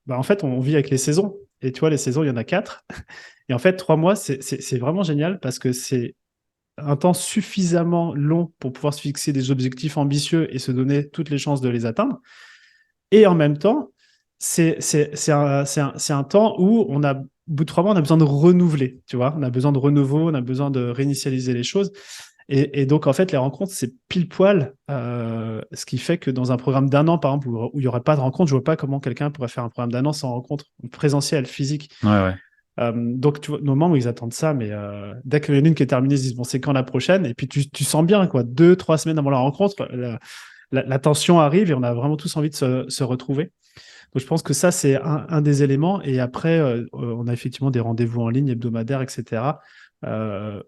en fait, on vit avec les saisons. Et tu vois, les saisons, il y en a 4. Et en fait, 3 mois, c'est vraiment génial parce que c'est un temps suffisamment long pour pouvoir se fixer des objectifs ambitieux et se donner toutes les chances de les atteindre. Et en même temps, c'est un temps où au bout de 3 mois, on a besoin de renouveler, tu vois. On a besoin de renouveau, on a besoin de réinitialiser les choses. Et donc, en fait, les rencontres, c'est pile poil, ce qui fait que dans un programme d'un an, par exemple, où il n'y aurait pas de rencontre, je vois pas comment quelqu'un pourrait faire un programme d'un an sans rencontre présentielle, physique. Ouais, ouais. Donc, tu vois, nos membres, ils attendent ça, mais dès qu'il y en a une qui est terminée, ils se disent, bon, c'est quand la prochaine? Et puis, tu sens bien, quoi, 2, 3 semaines avant la rencontre, la tension arrive et on a vraiment tous envie de se retrouver. Donc, je pense que ça, c'est un des éléments. Et après, on a effectivement des rendez-vous en ligne hebdomadaires, etc.,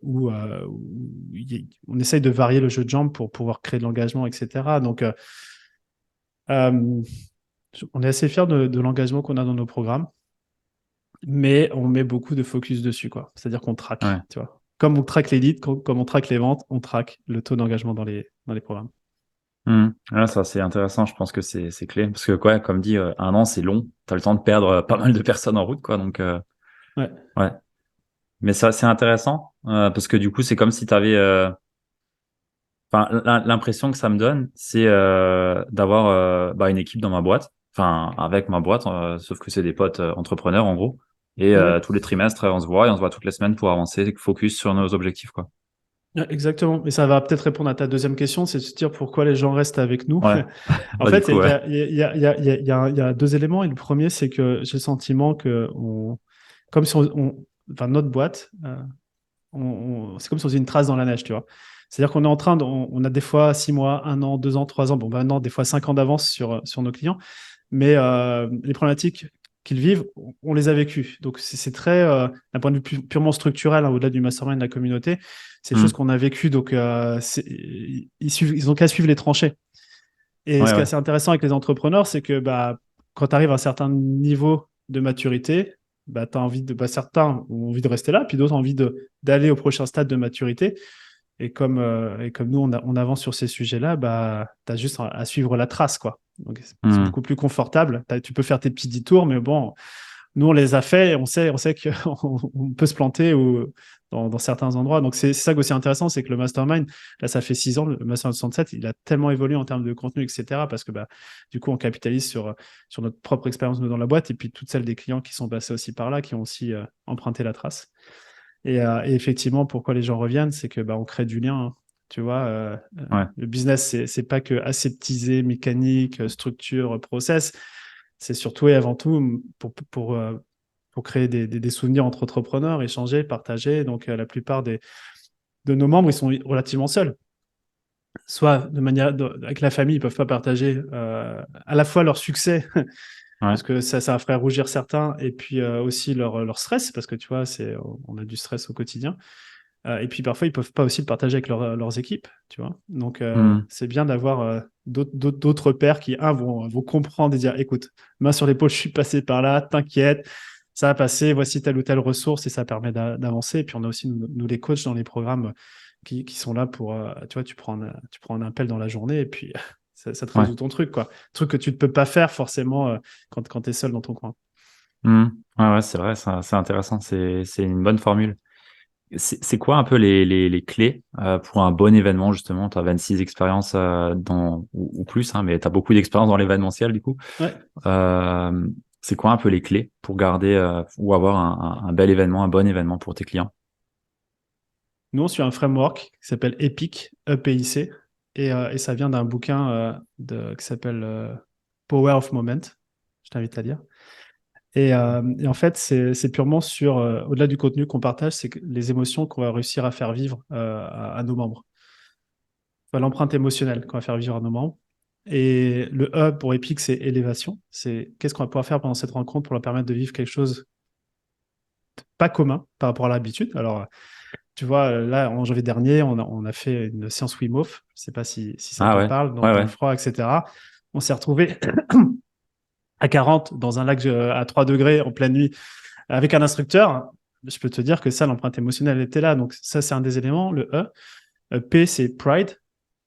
où on essaye de varier le jeu de jambes pour pouvoir créer de l'engagement, etc. Donc, euh, on est assez fiers de l'engagement qu'on a dans nos programmes, mais on met beaucoup de focus dessus, quoi. C'est-à-dire qu'on traque, Ouais. tu vois. Comme on traque les leads, comme on traque les ventes, on traque le taux d'engagement dans les programmes. Ah, ça, c'est intéressant. Je pense que c'est clé. Parce que, quoi, comme dit, un an, c'est long. Tu as le temps de perdre pas mal de personnes en route, quoi. Donc, Ouais. ouais. Mais ça, c'est intéressant. Parce que du coup, c'est comme si tu avais. Enfin, l'impression que ça me donne, c'est d'avoir bah, une équipe dans ma boîte. Enfin, avec ma boîte, sauf que c'est des potes entrepreneurs, en gros. Et Ouais. tous les trimestres, on se voit et on se voit toutes les semaines pour avancer, focus sur nos objectifs, quoi. Ouais, exactement. Mais ça va peut-être répondre à ta deuxième question, c'est de se dire pourquoi les gens restent avec nous. Ouais. En Bah, du fait, coup, ouais. il y a deux éléments. Et le premier, c'est que j'ai le sentiment que comme si enfin, notre boîte, c'est comme si on faisait une trace dans la neige, tu vois. C'est-à-dire qu'on est en train on a des fois 6 mois, 1 an, 2 ans, 3 ans, bon, maintenant, des fois 5 ans d'avance sur nos clients. Mais les problématiques qu'ils vivent, on les a vécues. Donc, c'est très, d'un point de vue purement structurel, hein, au-delà du mastermind de la communauté, c'est des choses Hmm. qu'on a vécues. Donc, ils ont qu'à suivre les tranchées. Et ce Ouais, qui est ouais. assez intéressant avec les entrepreneurs, c'est que bah, quand tu arrives à un certain niveau de maturité, bah, certains ont envie de rester là, puis d'autres ont envie d'aller au prochain stade de maturité. Et comme nous, on avance sur ces sujets-là, bah, tu as juste à suivre la trace, quoi. Donc, c'est Hmm. beaucoup plus confortable. Tu peux faire tes petits détours, mais bon, nous, on les a fait et on sait qu'on on peut se planter dans certains endroits. Donc, c'est ça qui est aussi intéressant, c'est que le mastermind, là, ça fait 6 ans, le mastermind 67, il a tellement évolué en termes de contenu, etc. Parce que bah, du coup, on capitalise sur notre propre expérience nous, dans la boîte et puis toutes celles des clients qui sont passés aussi par là, qui ont aussi emprunté la trace. Et effectivement, pourquoi les gens reviennent, c'est que bah, on crée du lien. Hein. Tu vois, Ouais. le business, c'est pas que aseptisé, mécanique, structure, process. C'est surtout et avant tout pour créer des souvenirs entre entrepreneurs, échanger, partager. Donc, la plupart de nos membres, ils sont relativement seuls. Soit avec la famille, ils peuvent pas partager à la fois leur succès, Ouais. parce que ça va faire rougir certains, et puis aussi leur stress, parce que tu vois, on a du stress au quotidien. Et puis parfois, ils peuvent pas aussi le partager avec leurs équipes, tu vois. Donc, Hmm. c'est bien d'avoir d'autres pairs qui, vont comprendre et dire, écoute, main sur l'épaule, je suis passé par là, t'inquiète, ça va passer, voici telle ou telle ressource, et ça permet d'avancer. Et puis, on a aussi, nous, les coachs dans les programmes qui sont là pour, tu vois, tu prends un appel dans la journée, et puis ça te Ouais. résout ton truc, quoi. Truc que tu ne peux pas faire forcément quand tu es seul dans ton coin. Hmm. Ouais, ouais, c'est vrai, c'est intéressant. C'est une bonne formule. C'est quoi un peu les clés pour un bon événement, justement? Tu as 26 expériences ou plus, hein, mais tu as beaucoup d'expérience dans l'événementiel, du coup. Ouais. Euh, c'est quoi un peu les clés pour garder ou avoir un bel événement, un bon événement pour tes clients? Nous, on suit un framework qui s'appelle EPIC, EPIC, et ça vient d'un bouquin qui s'appelle Power of Moment. Je t'invite à lire. Et en fait, c'est purement sur, au-delà du contenu qu'on partage, c'est les émotions qu'on va réussir à faire vivre à nos membres. Enfin, l'empreinte émotionnelle qu'on va faire vivre à nos membres. Et le E pour EPIC, c'est élévation. C'est qu'est-ce qu'on va pouvoir faire pendant cette rencontre pour leur permettre de vivre quelque chose pas commun par rapport à l'habitude. Alors, tu vois, là, en janvier dernier, on a fait une séance Wim Hof. Je ne sais pas si ça Ah te ouais, parle, ouais, dans le ouais. froid, etc. On s'est retrouvés à 40 dans un lac à 3 degrés en pleine nuit avec un instructeur. Je peux te dire que ça, l'empreinte émotionnelle était là. Donc, ça, c'est un des éléments. Le E. P, c'est pride.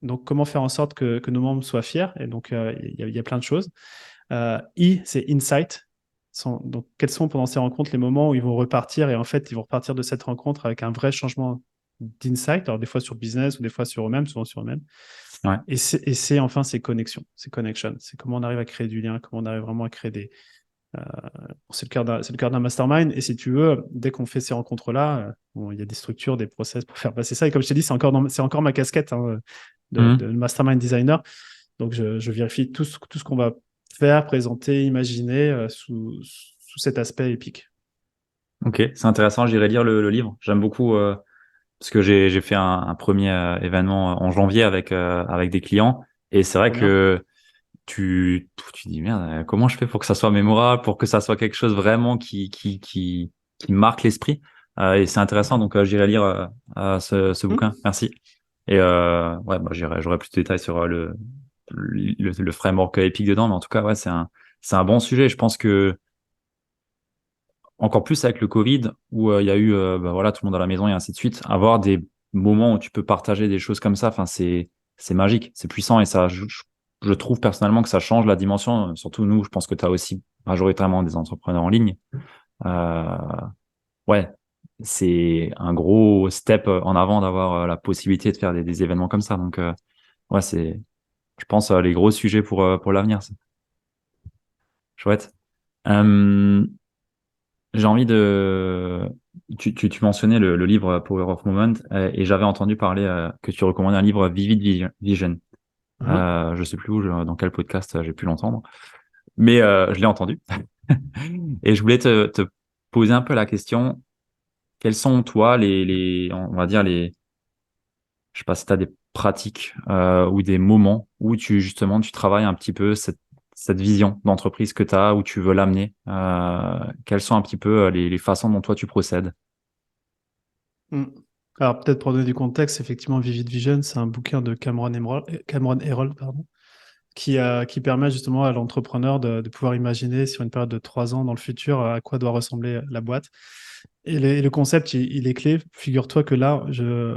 Donc, comment faire en sorte que nos membres soient fiers. Et donc, il y a plein de choses. I, c'est insight. Donc, quels sont pendant ces rencontres les moments où ils vont repartir et en fait, ils vont repartir de cette rencontre avec un vrai changement d'insight, alors des fois sur business ou des fois sur eux-mêmes, souvent sur eux-mêmes. Ouais. Et c'est enfin ces connexions, ces connections. C'est comment on arrive à créer du lien, comment on arrive vraiment à créer des. euh, c'est le cœur d'un mastermind. Et si tu veux, dès qu'on fait ces rencontres-là, bon, il y a des structures, des process pour faire passer ça. Et comme je t'ai dit, c'est encore ma casquette hein, de Mhm. mastermind designer. Donc je vérifie tout ce qu'on va faire, présenter, imaginer sous cet aspect épique. Ok, c'est intéressant, j'irai lire le livre. J'aime beaucoup parce que j'ai fait un premier événement en janvier avec des clients et c'est vrai Trop bien. que tu dis merde, comment je fais pour que ça soit mémorable, pour que ça soit quelque chose vraiment qui marque l'esprit. Et c'est intéressant, donc j'irai lire ce Hmm. bouquin. Merci. Et ouais, bah, j'aurai plus de détails sur le framework Epic dedans, mais en tout cas, ouais, c'est un bon sujet. Je pense que encore plus avec le Covid, où il y a eu bah, voilà, tout le monde à la maison et ainsi de suite, avoir des moments où tu peux partager des choses comme ça, enfin, c'est magique, c'est puissant et ça, je trouve personnellement que ça change la dimension. Surtout nous, je pense que tu as aussi majoritairement des entrepreneurs en ligne. Euh, ouais, c'est un gros step en avant d'avoir la possibilité de faire des événements comme ça. Donc, ouais, je pense, les gros sujets pour l'avenir. C'est chouette. Euh, J'ai envie de. Tu mentionnais le livre Power of Movement et j'avais entendu parler que tu recommandais un livre Vision. Mhm. Je sais plus où, dans quel podcast j'ai pu l'entendre, mais je l'ai entendu. Et je voulais te poser un peu la question, quels sont toi on va dire je sais pas si tu as des pratiques ou des moments où justement tu travailles un petit peu cette vision d'entreprise que tu as, où tu veux l'amener. Quelles sont un petit peu les façons dont toi tu procèdes? Hmm. Alors peut-être pour donner du contexte, effectivement, Vivid Vision, c'est un bouquin de Cameron Herold, pardon, qui permet justement à l'entrepreneur de pouvoir imaginer sur une période de 3 ans dans le futur à quoi doit ressembler la boîte. Et le concept, il est clé. Figure-toi que là,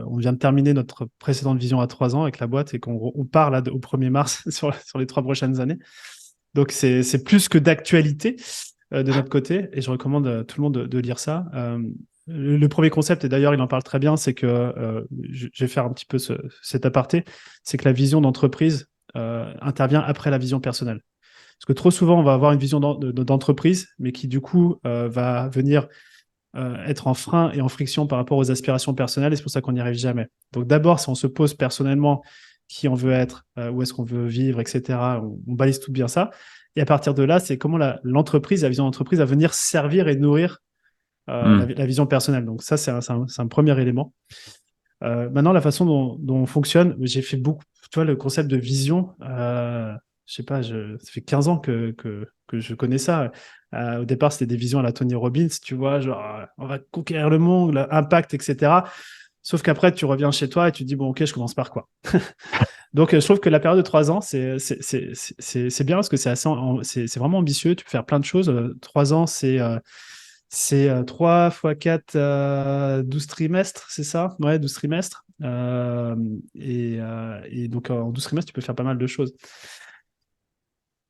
on vient de terminer notre précédente vision à 3 ans avec la boîte et qu'on part là au 1er mars sur les 3 prochaines années. Donc c'est plus que d'actualité de notre côté et je recommande à tout le monde de lire ça. Le premier concept, et d'ailleurs il en parle très bien, c'est que je vais faire un petit peu cet aparté, c'est que la vision d'entreprise intervient après la vision personnelle. Parce que trop souvent, on va avoir une vision d'entreprise, mais qui du coup va venir être en frein et en friction par rapport aux aspirations personnelles, et c'est pour ça qu'on n'y arrive jamais. Donc d'abord, si on se pose personnellement qui on veut être, où est-ce qu'on veut vivre, etc., on balise tout bien ça. Et à partir de là, c'est comment l'entreprise, la vision d'entreprise va venir servir et nourrir Hmm. la vision personnelle. Donc ça, c'est un premier élément. Maintenant, la façon dont on fonctionne, j'ai fait beaucoup, tu vois, le concept de vision, je sais pas, ça fait 15 ans que je connais ça. Au départ, c'était des visions à la Tony Robbins, tu vois, genre, on va conquérir le monde, l'impact, etc. Sauf qu'après, tu reviens chez toi et tu te dis, bon, ok, je commence par quoi? Donc, je trouve que la période de 3 ans, c'est bien parce que c'est vraiment ambitieux. Tu peux faire plein de choses. 3 ans, c'est 3 fois 4, 12 trimestres, c'est ça? Ouais, 12 trimestres. Et donc, en 12 trimestres, tu peux faire pas mal de choses.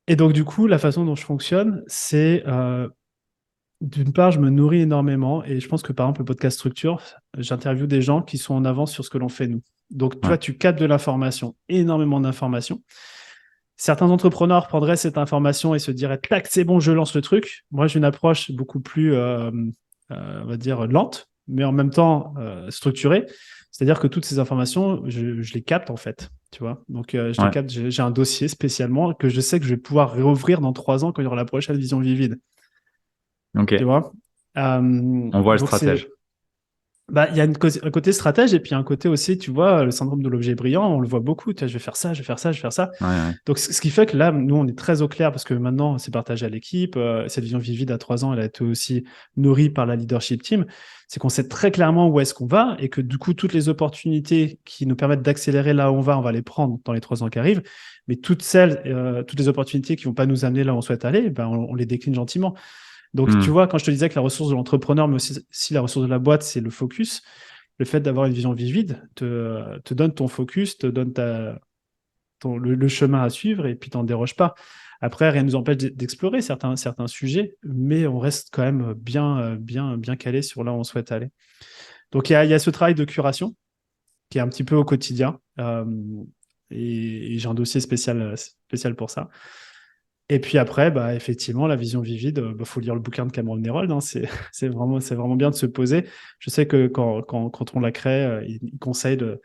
Et donc, du coup, la façon dont je fonctionne, c'est d'une part, je me nourris énormément et je pense que par exemple, le podcast Structure, j'interviewe des gens qui sont en avance sur ce que l'on fait nous. Donc, tu Ouais. vois, tu captes de l'information, énormément d'informations. Certains entrepreneurs prendraient cette information et se diraient, tac, c'est bon, je lance le truc. Moi, j'ai une approche beaucoup plus, on va dire, lente, mais en même temps structurée. C'est-à-dire que toutes ces informations, je les capte en fait, tu vois. Donc, je les Ouais. capte, j'ai un dossier spécialement que je sais que je vais pouvoir réouvrir dans 3 ans quand il y aura la prochaine vision vivide, tu Ok. vois. On voit le Donc, stratège. bah, il y a un côté stratège et puis un côté aussi, tu vois, le syndrome de l'objet brillant, on le voit beaucoup, tu vois, je vais faire ça, je vais faire ça, je vais faire ça. Ouais, ouais. Donc, ce qui fait que là, nous, on est très au clair parce que maintenant, c'est partagé à l'équipe. Cette vision vivide à 3 ans, elle a été aussi nourrie par la leadership team. C'est qu'on sait très clairement où est-ce qu'on va et que du coup, toutes les opportunités qui nous permettent d'accélérer là où on va les prendre dans les 3 ans qui arrivent. Mais toutes les opportunités qui vont pas nous amener là où on souhaite aller, ben, on les décline gentiment. Donc, tu Hmm. vois, quand je te disais que la ressource de l'entrepreneur, mais aussi si la ressource de la boîte, c'est le focus, le fait d'avoir une vision vivide te donne ton focus, te donne le chemin à suivre et puis t'en déroges pas. Après, rien ne nous empêche d'explorer certains sujets, mais on reste quand même bien calé sur là où on souhaite aller. Donc, il y a ce travail de curation. qui est un petit peu au quotidien. Et j'ai un dossier spécial pour ça. Et puis après, bah, effectivement, la vision vivide, faut lire le bouquin de Cameron Herold. Hein, c'est vraiment bien de se poser. Je sais que quand on la crée, il conseille de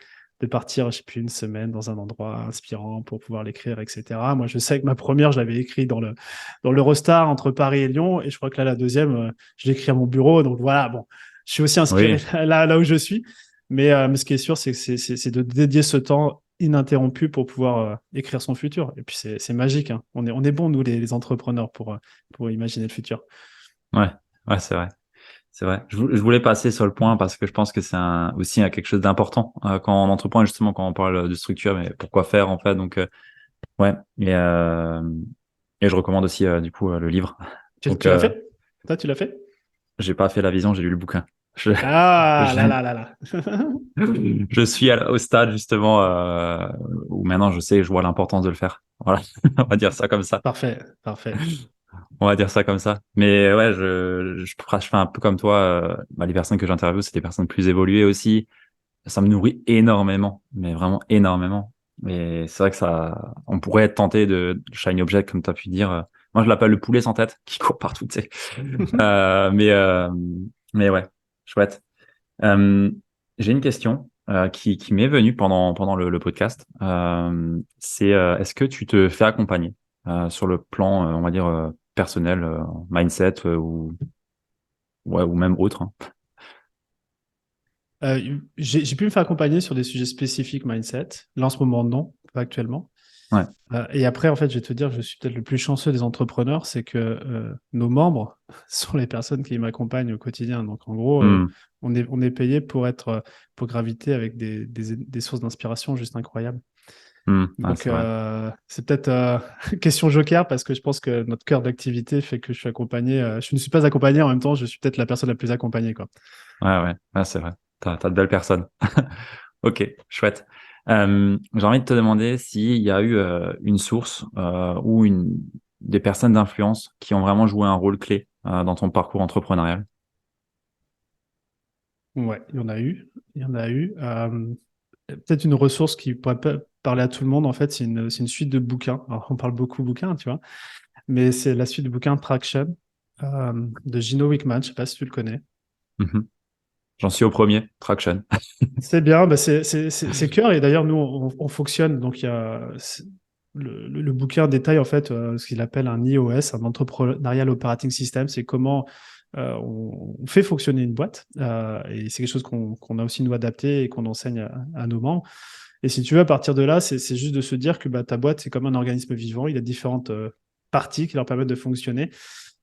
partir, je sais plus, une semaine dans un endroit inspirant pour pouvoir l'écrire, etc. Moi, je sais que ma première, je l'avais écrit dans l'Eurostar entre Paris et Lyon. Et je crois que là, la deuxième, je l'ai écrit à mon bureau. Donc voilà, bon, je suis aussi inspiré Oui, là où je suis. Mais ce qui est sûr, c'est que c'est de dédier ce temps ininterrompu pour pouvoir écrire son futur. Et puis c'est magique. Hein. On est bons, nous, les entrepreneurs, pour imaginer le futur. ouais, ouais, c'est vrai. C'est vrai. Je voulais passer sur le point parce que je pense que c'est aussi quelque chose d'important quand on entreprend, justement, quand on parle de structure, mais pourquoi faire, en fait. Donc, ouais. Et je recommande aussi, du coup, le livre. Donc, Tu l'as fait? Toi, tu l'as fait? j'ai pas fait la vision, j'ai lu le bouquin. Je, Ah là je, là là là. je suis au stade, justement, où maintenant je sais, je vois l'importance de le faire. Voilà. On va dire ça comme ça. Parfait, parfait. On va dire ça comme ça. Mais ouais, je fais un peu comme toi. Les personnes que j'interviewe, c'est des personnes plus évoluées aussi. Ça me nourrit énormément, mais vraiment énormément. Et c'est vrai que on pourrait être tenté de shiny object, comme tu as pu dire. Moi, je l'appelle le poulet sans tête, qui court partout, tu sais. Euh, mais, euh, mais ouais, chouette. Euh, j'ai une question qui m'est venue pendant le podcast. Est-ce que tu te fais accompagner sur le plan, on va dire, personnel, mindset ouais, ou même autre, hein. J'ai pu me faire accompagner sur des sujets spécifiques mindset. Là, en ce moment, non, pas actuellement. Ouais. Et après, en fait, je vais te dire, je suis peut-être le plus chanceux des entrepreneurs, c'est que nos membres sont les personnes qui m'accompagnent au quotidien. Donc, en gros, Hmm, on est payé pour graviter avec des sources d'inspiration juste incroyables. ouais, Donc, c'est vrai. c'est peut-être question joker parce que je pense que notre cœur d'activité fait que je suis accompagné. Je ne suis pas accompagné en même temps, je suis peut-être la personne la plus accompagnée, quoi. Ouais, c'est vrai. T'as de belles personnes. Ok, chouette. J'ai envie de te demander s'il y a eu une source ou des personnes d'influence qui ont vraiment joué un rôle clé dans ton parcours entrepreneurial. Ouais, il y en a eu. Il y en a eu. Peut-être une ressource qui pourrait pas parler à tout le monde, en fait, c'est une suite de bouquins. Alors, on parle beaucoup bouquins, tu vois, mais c'est la suite de bouquins Traction de Gino Wickman. Je sais pas si tu le connais. Mhm. J'en suis au premier, Traction. C'est bien, bah c'est cœur. Et d'ailleurs, nous, on fonctionne. Donc, le bouquin détaille en fait ce qu'il appelle un iOS, un Entrepreneurial Operating System. C'est comment on fait fonctionner une boîte. Et c'est quelque chose qu'on a aussi nous adapté et qu'on enseigne à nos membres. Et si tu veux, à partir de là, c'est juste de se dire que bah, ta boîte, c'est comme un organisme vivant. Il y a différentes parties qui leur permettent de fonctionner.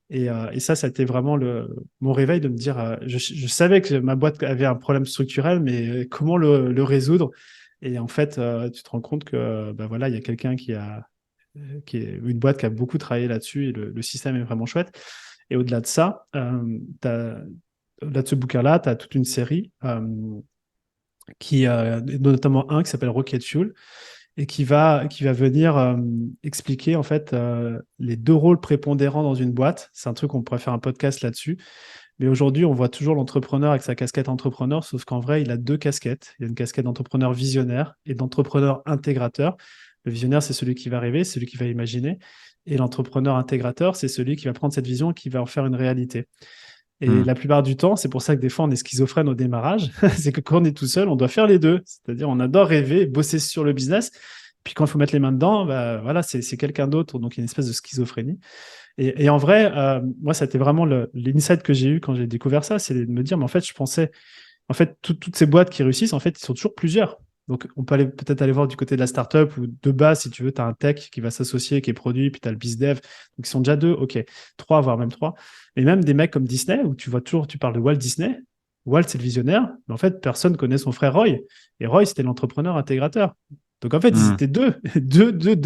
Et ça a été vraiment mon réveil de me dire, je savais que ma boîte avait un problème structurel, mais comment le résoudre? Et en fait, tu te rends compte que bah, voilà, il y a quelqu'un qui est une boîte qui a beaucoup travaillé là-dessus et le système est vraiment chouette. Et au-delà de ça, au-delà de ce bouquin-là, tu as toute une série notamment un qui s'appelle Rocket Fuel et qui va venir expliquer en fait les deux rôles prépondérants dans une boîte. C'est un truc qu'on pourrait faire un podcast là-dessus. Mais aujourd'hui, on voit toujours l'entrepreneur avec sa casquette entrepreneur, sauf qu'en vrai, il a deux casquettes. Il y a une casquette d'entrepreneur visionnaire et d'entrepreneur intégrateur. Le visionnaire, c'est celui qui va rêver, celui qui va imaginer. Et l'entrepreneur intégrateur, c'est celui qui va prendre cette vision et qui va en faire une réalité. Et Hmm, la plupart du temps, c'est pour ça que des fois on est schizophrène au démarrage, c'est que quand on est tout seul, on doit faire les deux. C'est-à-dire on adore rêver, bosser sur le business, puis quand il faut mettre les mains dedans, bah, voilà, c'est quelqu'un d'autre, donc il y a une espèce de schizophrénie. Et en vrai, moi, c'était vraiment l'insight que j'ai eu quand j'ai découvert ça, c'est de me dire, mais en fait, je pensais, en fait, toutes ces boîtes qui réussissent, en fait, ils sont toujours plusieurs. Donc, on peut peut-être aller voir du côté de la startup où de base, si tu veux, tu as un tech qui va s'associer, qui est produit, puis tu as le bizdev. Donc, ils sont déjà deux, ok, trois, voire même trois. Mais même des mecs comme Disney, où tu vois toujours, tu parles de Walt Disney. Walt, c'est le visionnaire, mais en fait, personne connaît son frère Roy. Et Roy, c'était l'entrepreneur intégrateur. Donc, en fait, ils hmm, étaient deux,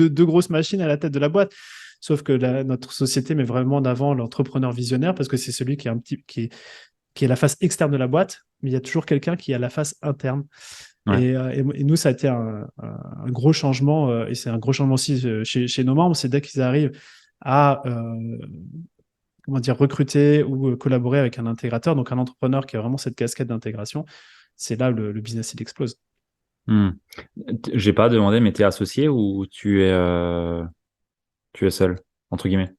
deux grosses machines à la tête de la boîte. Sauf que notre société met vraiment en avant l'entrepreneur visionnaire parce que c'est celui qui est qui est la face externe de la boîte, mais il y a toujours quelqu'un qui a la face interne. ouais. Et nous, ça a été un gros changement, et c'est un gros changement aussi chez nos membres, c'est dès qu'ils arrivent à comment dire, recruter ou collaborer avec un intégrateur, donc un entrepreneur qui a vraiment cette casquette d'intégration, c'est là où le business il explose. Hmm. J'ai pas demandé, mais t'es associé ou tu es seul, entre guillemets?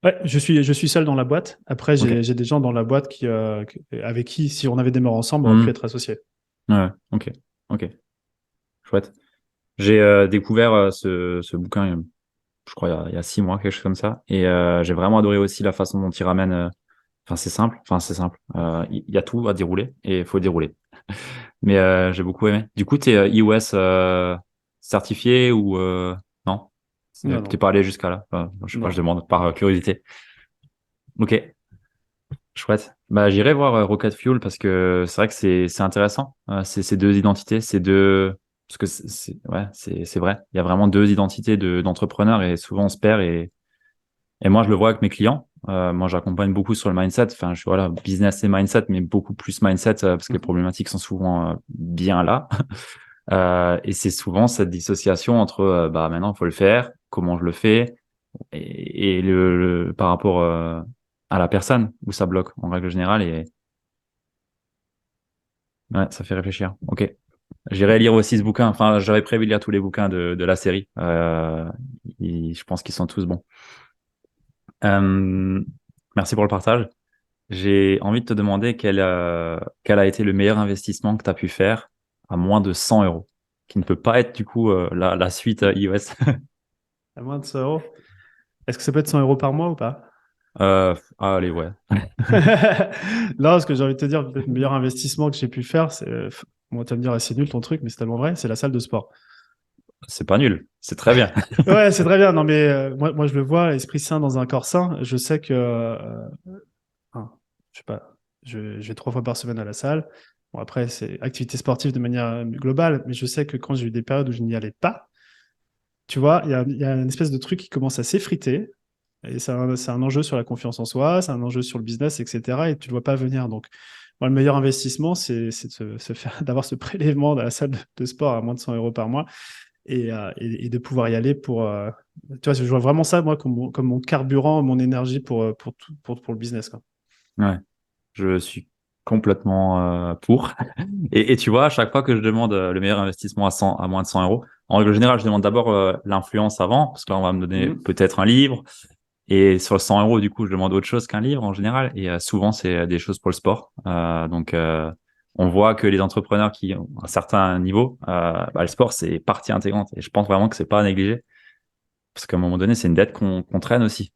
Ouais, je suis seul dans la boîte. Après, Ok. j'ai des gens dans la boîte avec qui, si on avait démarré ensemble, on aurait pu Hmm. être associés. Ouais, ok. Ok. Chouette. J'ai découvert ce bouquin, je crois, il y a 6 mois, quelque chose comme ça. Et j'ai vraiment adoré aussi la façon dont il ramène. Enfin, c'est simple. Enfin, c'est simple. Il y a tout à dérouler et il faut dérouler. Mais j'ai beaucoup aimé. Du coup, t'es iOS certifié ou non? Non, T'es non, pas allé jusqu'à là? Je sais pas, je non. demande par curiosité. Ok, chouette. Bah, j'irai voir Rocket Fuel parce que c'est vrai que c'est intéressant. Ces deux identités, ces deux parce que ouais, c'est vrai. Il y a vraiment deux identités d'entrepreneurs et souvent on se perd et moi je le vois avec mes clients. Moi, j'accompagne beaucoup sur le mindset. Enfin, je suis voilà, business et mindset, mais beaucoup plus mindset parce que les Mhm. problématiques sont souvent bien là. Et c'est souvent cette dissociation entre bah maintenant il faut le faire, comment je le fais et par rapport à la personne où ça bloque en règle générale et ouais, ça fait réfléchir. Ok, j'irai lire aussi ce bouquin. Enfin, j'avais prévu de lire tous les bouquins de la série. Je pense qu'ils sont tous bons. Euh, Merci pour le partage. J'ai envie de te demander quel a été le meilleur investissement que tu as pu faire à moins de 100 euros, qui ne peut pas être du coup la suite iOS. À moins de 100 euros. Est-ce que ça peut être 100 euros par mois ou pas? Allez, ouais. Non, ce que j'ai envie de te dire, peut-être le meilleur investissement que j'ai pu faire, c'est. Bon, tu vas me dire, ah, c'est nul ton truc, mais c'est tellement vrai, c'est la salle de sport. C'est pas nul, c'est très bien. Ouais, c'est très bien. Non, mais moi, je le vois, esprit sain dans un corps sain. Je sais que, enfin, je sais pas, je vais 3 fois par semaine à la salle. Bon, après, c'est activité sportive de manière globale, mais je sais que quand j'ai eu des périodes où je n'y allais pas, tu vois, il y a une espèce de truc qui commence à s'effriter. Et c'est un enjeu sur la confiance en soi, c'est un enjeu sur le business, etc. Et tu ne le vois pas venir. Donc, moi, le meilleur investissement, c'est de se faire, d'avoir ce prélèvement dans la salle de sport à moins de 100 euros par mois et de pouvoir y aller pour. Tu vois, je vois vraiment ça, moi, comme mon carburant, mon énergie pour le business, quoi. Ouais, je suis complètement pour. Et tu vois, à chaque fois que je demande le meilleur investissement à moins de 100 euros, en règle générale, je demande d'abord l'influence avant, parce que là, on va me donner Mhm. peut-être un livre. Et sur 100 euros, du coup, je demande autre chose qu'un livre en général. Et souvent, c'est des choses pour le sport. On voit que les entrepreneurs qui ont un certain niveau, bah, le sport, c'est partie intégrante. Et je pense vraiment que c'est pas à négliger. Parce qu'à un moment donné, c'est une dette qu'on traîne aussi.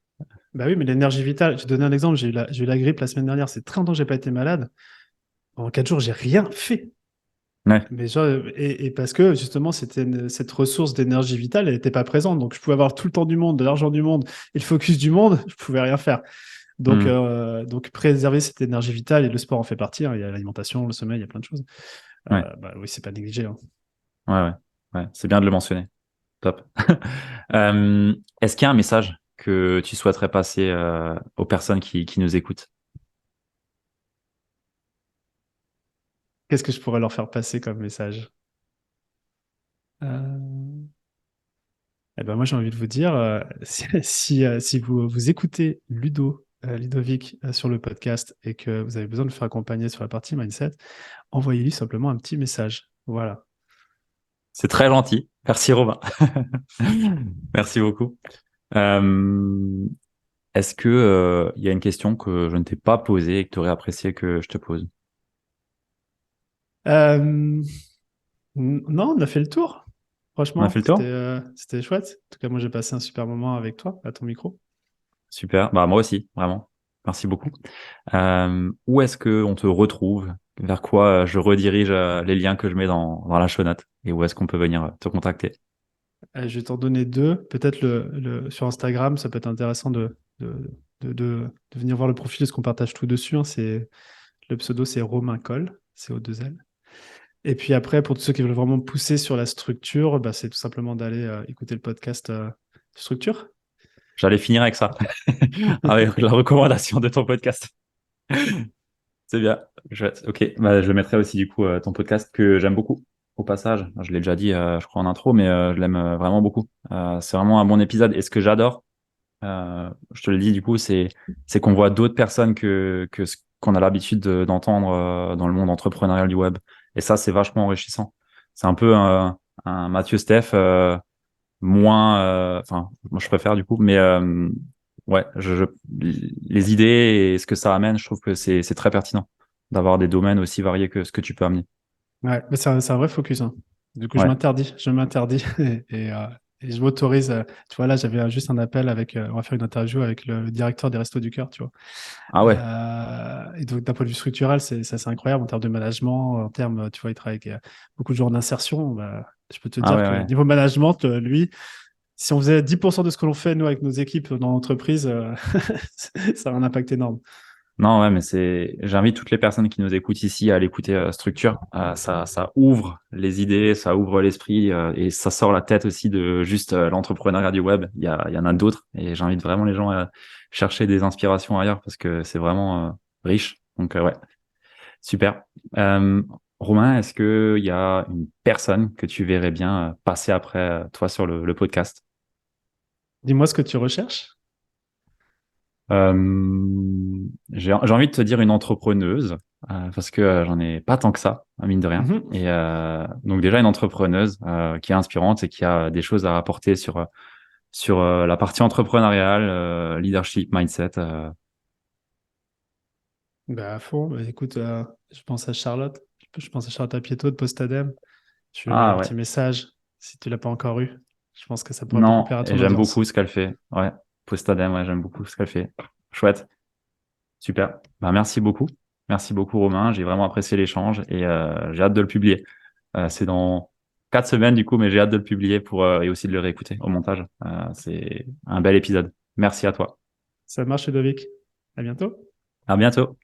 Bah oui, mais l'énergie vitale, je vais te donner un exemple, j'ai eu la grippe la semaine dernière, c'est très longtemps que j'ai pas été malade. En 4 jours, j'ai rien fait. Ouais. Mais genre, et parce que justement, cette ressource d'énergie vitale, elle n'était pas présente. Donc, je pouvais avoir tout le temps du monde, de l'argent du monde et le focus du monde, je pouvais rien faire. Hmm. Donc préserver cette énergie vitale, et le sport en fait partie, hein. Il y a l'alimentation, le sommeil, il y a plein de choses. Ouais. Bah oui, c'est pas négligé, hein. Ouais, ouais. Ouais. C'est bien de le mentionner. Top. Est-ce qu'il y a un message que tu souhaiterais passer aux personnes qui nous écoutent? Qu'est-ce que je pourrais leur faire passer comme message? Euh, Eh ben moi, j'ai envie de vous dire, si vous écoutez Ludovic sur le podcast et que vous avez besoin de le faire accompagner sur la partie mindset, envoyez-lui simplement un petit message. Voilà. C'est très gentil. Merci, Robin. Merci beaucoup. Euh, Est-ce que il y a une question que je ne t'ai pas posée et que tu aurais apprécié que je te pose? Euh, non, on a fait le tour. On a fait Franchement, le c'était tour? c'était chouette. En tout cas, moi, j'ai passé un super moment avec toi, à ton micro. Super. Bah moi aussi, vraiment. Merci beaucoup. Où est-ce que on te retrouve? Vers quoi je redirige les liens que je mets dans la show note? Et où est-ce qu'on peut venir te contacter? Je vais t'en donner deux. Peut-être sur Instagram, ça peut être intéressant de venir voir le profil de ce qu'on partage tout dessus, hein. Le pseudo, c'est Romain Col, c'est au 2 L. Et puis après, pour tous ceux qui veulent vraiment pousser sur la structure, bah, c'est tout simplement d'aller écouter le podcast Structure. J'allais finir avec ça, avec la recommandation de ton podcast. C'est bien. Ok, bah, je le mettrai aussi du coup ton podcast que j'aime beaucoup. Au passage, je l'ai déjà dit, je crois en intro, mais je l'aime vraiment beaucoup. C'est vraiment un bon épisode. Et ce que j'adore, je te le dis du coup, c'est qu'on voit d'autres personnes que ce qu'on a l'habitude d'entendre dans le monde entrepreneurial du web. Et ça, c'est vachement enrichissant. c'est un peu un Mathieu Steph moins, enfin, moi je préfère du coup, mais ouais, les idées et ce que ça amène, je trouve que c'est très pertinent d'avoir des domaines aussi variés que ce que tu peux amener. Ouais, mais c'est un vrai focus, hein. Du coup, Ouais. je m'interdis et je m'autorise. Tu vois, là, j'avais juste un appel avec, on va faire une interview avec le directeur des Restos du Cœur, tu vois. Ah ouais. Et donc, d'un point de vue structurel, c'est incroyable en termes de management, en termes, tu vois, il travaille avec beaucoup de jours d'insertion. Bah, je peux te Ah dire ouais, que ouais. niveau management, lui, si on faisait 10% de ce que l'on fait, nous, avec nos équipes dans l'entreprise, ça a un impact énorme. Non, ouais, mais j'invite toutes les personnes qui nous écoutent ici à l'écouter Structure. Ça ouvre les idées, ça ouvre l'esprit et ça sort la tête aussi de juste l'entrepreneuriat du web. Il y en a d'autres et j'invite vraiment les gens à chercher des inspirations ailleurs parce que c'est vraiment riche. Donc, ouais, super. Euh, Romain, est-ce qu'il y a une personne que tu verrais bien passer après toi sur le podcast? Dis-moi ce que tu recherches. J'ai envie de te dire une entrepreneuse parce que j'en ai pas tant que ça, mine de rien. Mhm. Et donc déjà une entrepreneuse qui est inspirante et qui a des choses à apporter sur la partie entrepreneuriale, leadership, mindset. Bah, à fond. Bah, écoute, je pense à Charlotte. Je pense à Charlotte Apieto de Postadem. Je lui envoie Ah un ouais, petit message si tu l'as pas encore eu. Je pense que ça pourrait beaucoup non, plaire à et ton j'aime beaucoup audience. ce qu'elle fait. Ouais, Postadem, ouais, j'aime beaucoup ce qu'elle fait. Chouette, super. Bah, merci beaucoup. Merci beaucoup Romain, j'ai vraiment apprécié l'échange et j'ai hâte de le publier. C'est dans 4 semaines du coup, mais j'ai hâte de le publier et aussi de le réécouter au montage. C'est un bel épisode. Merci à toi. Ça marche, Ludovic. À bientôt. À bientôt.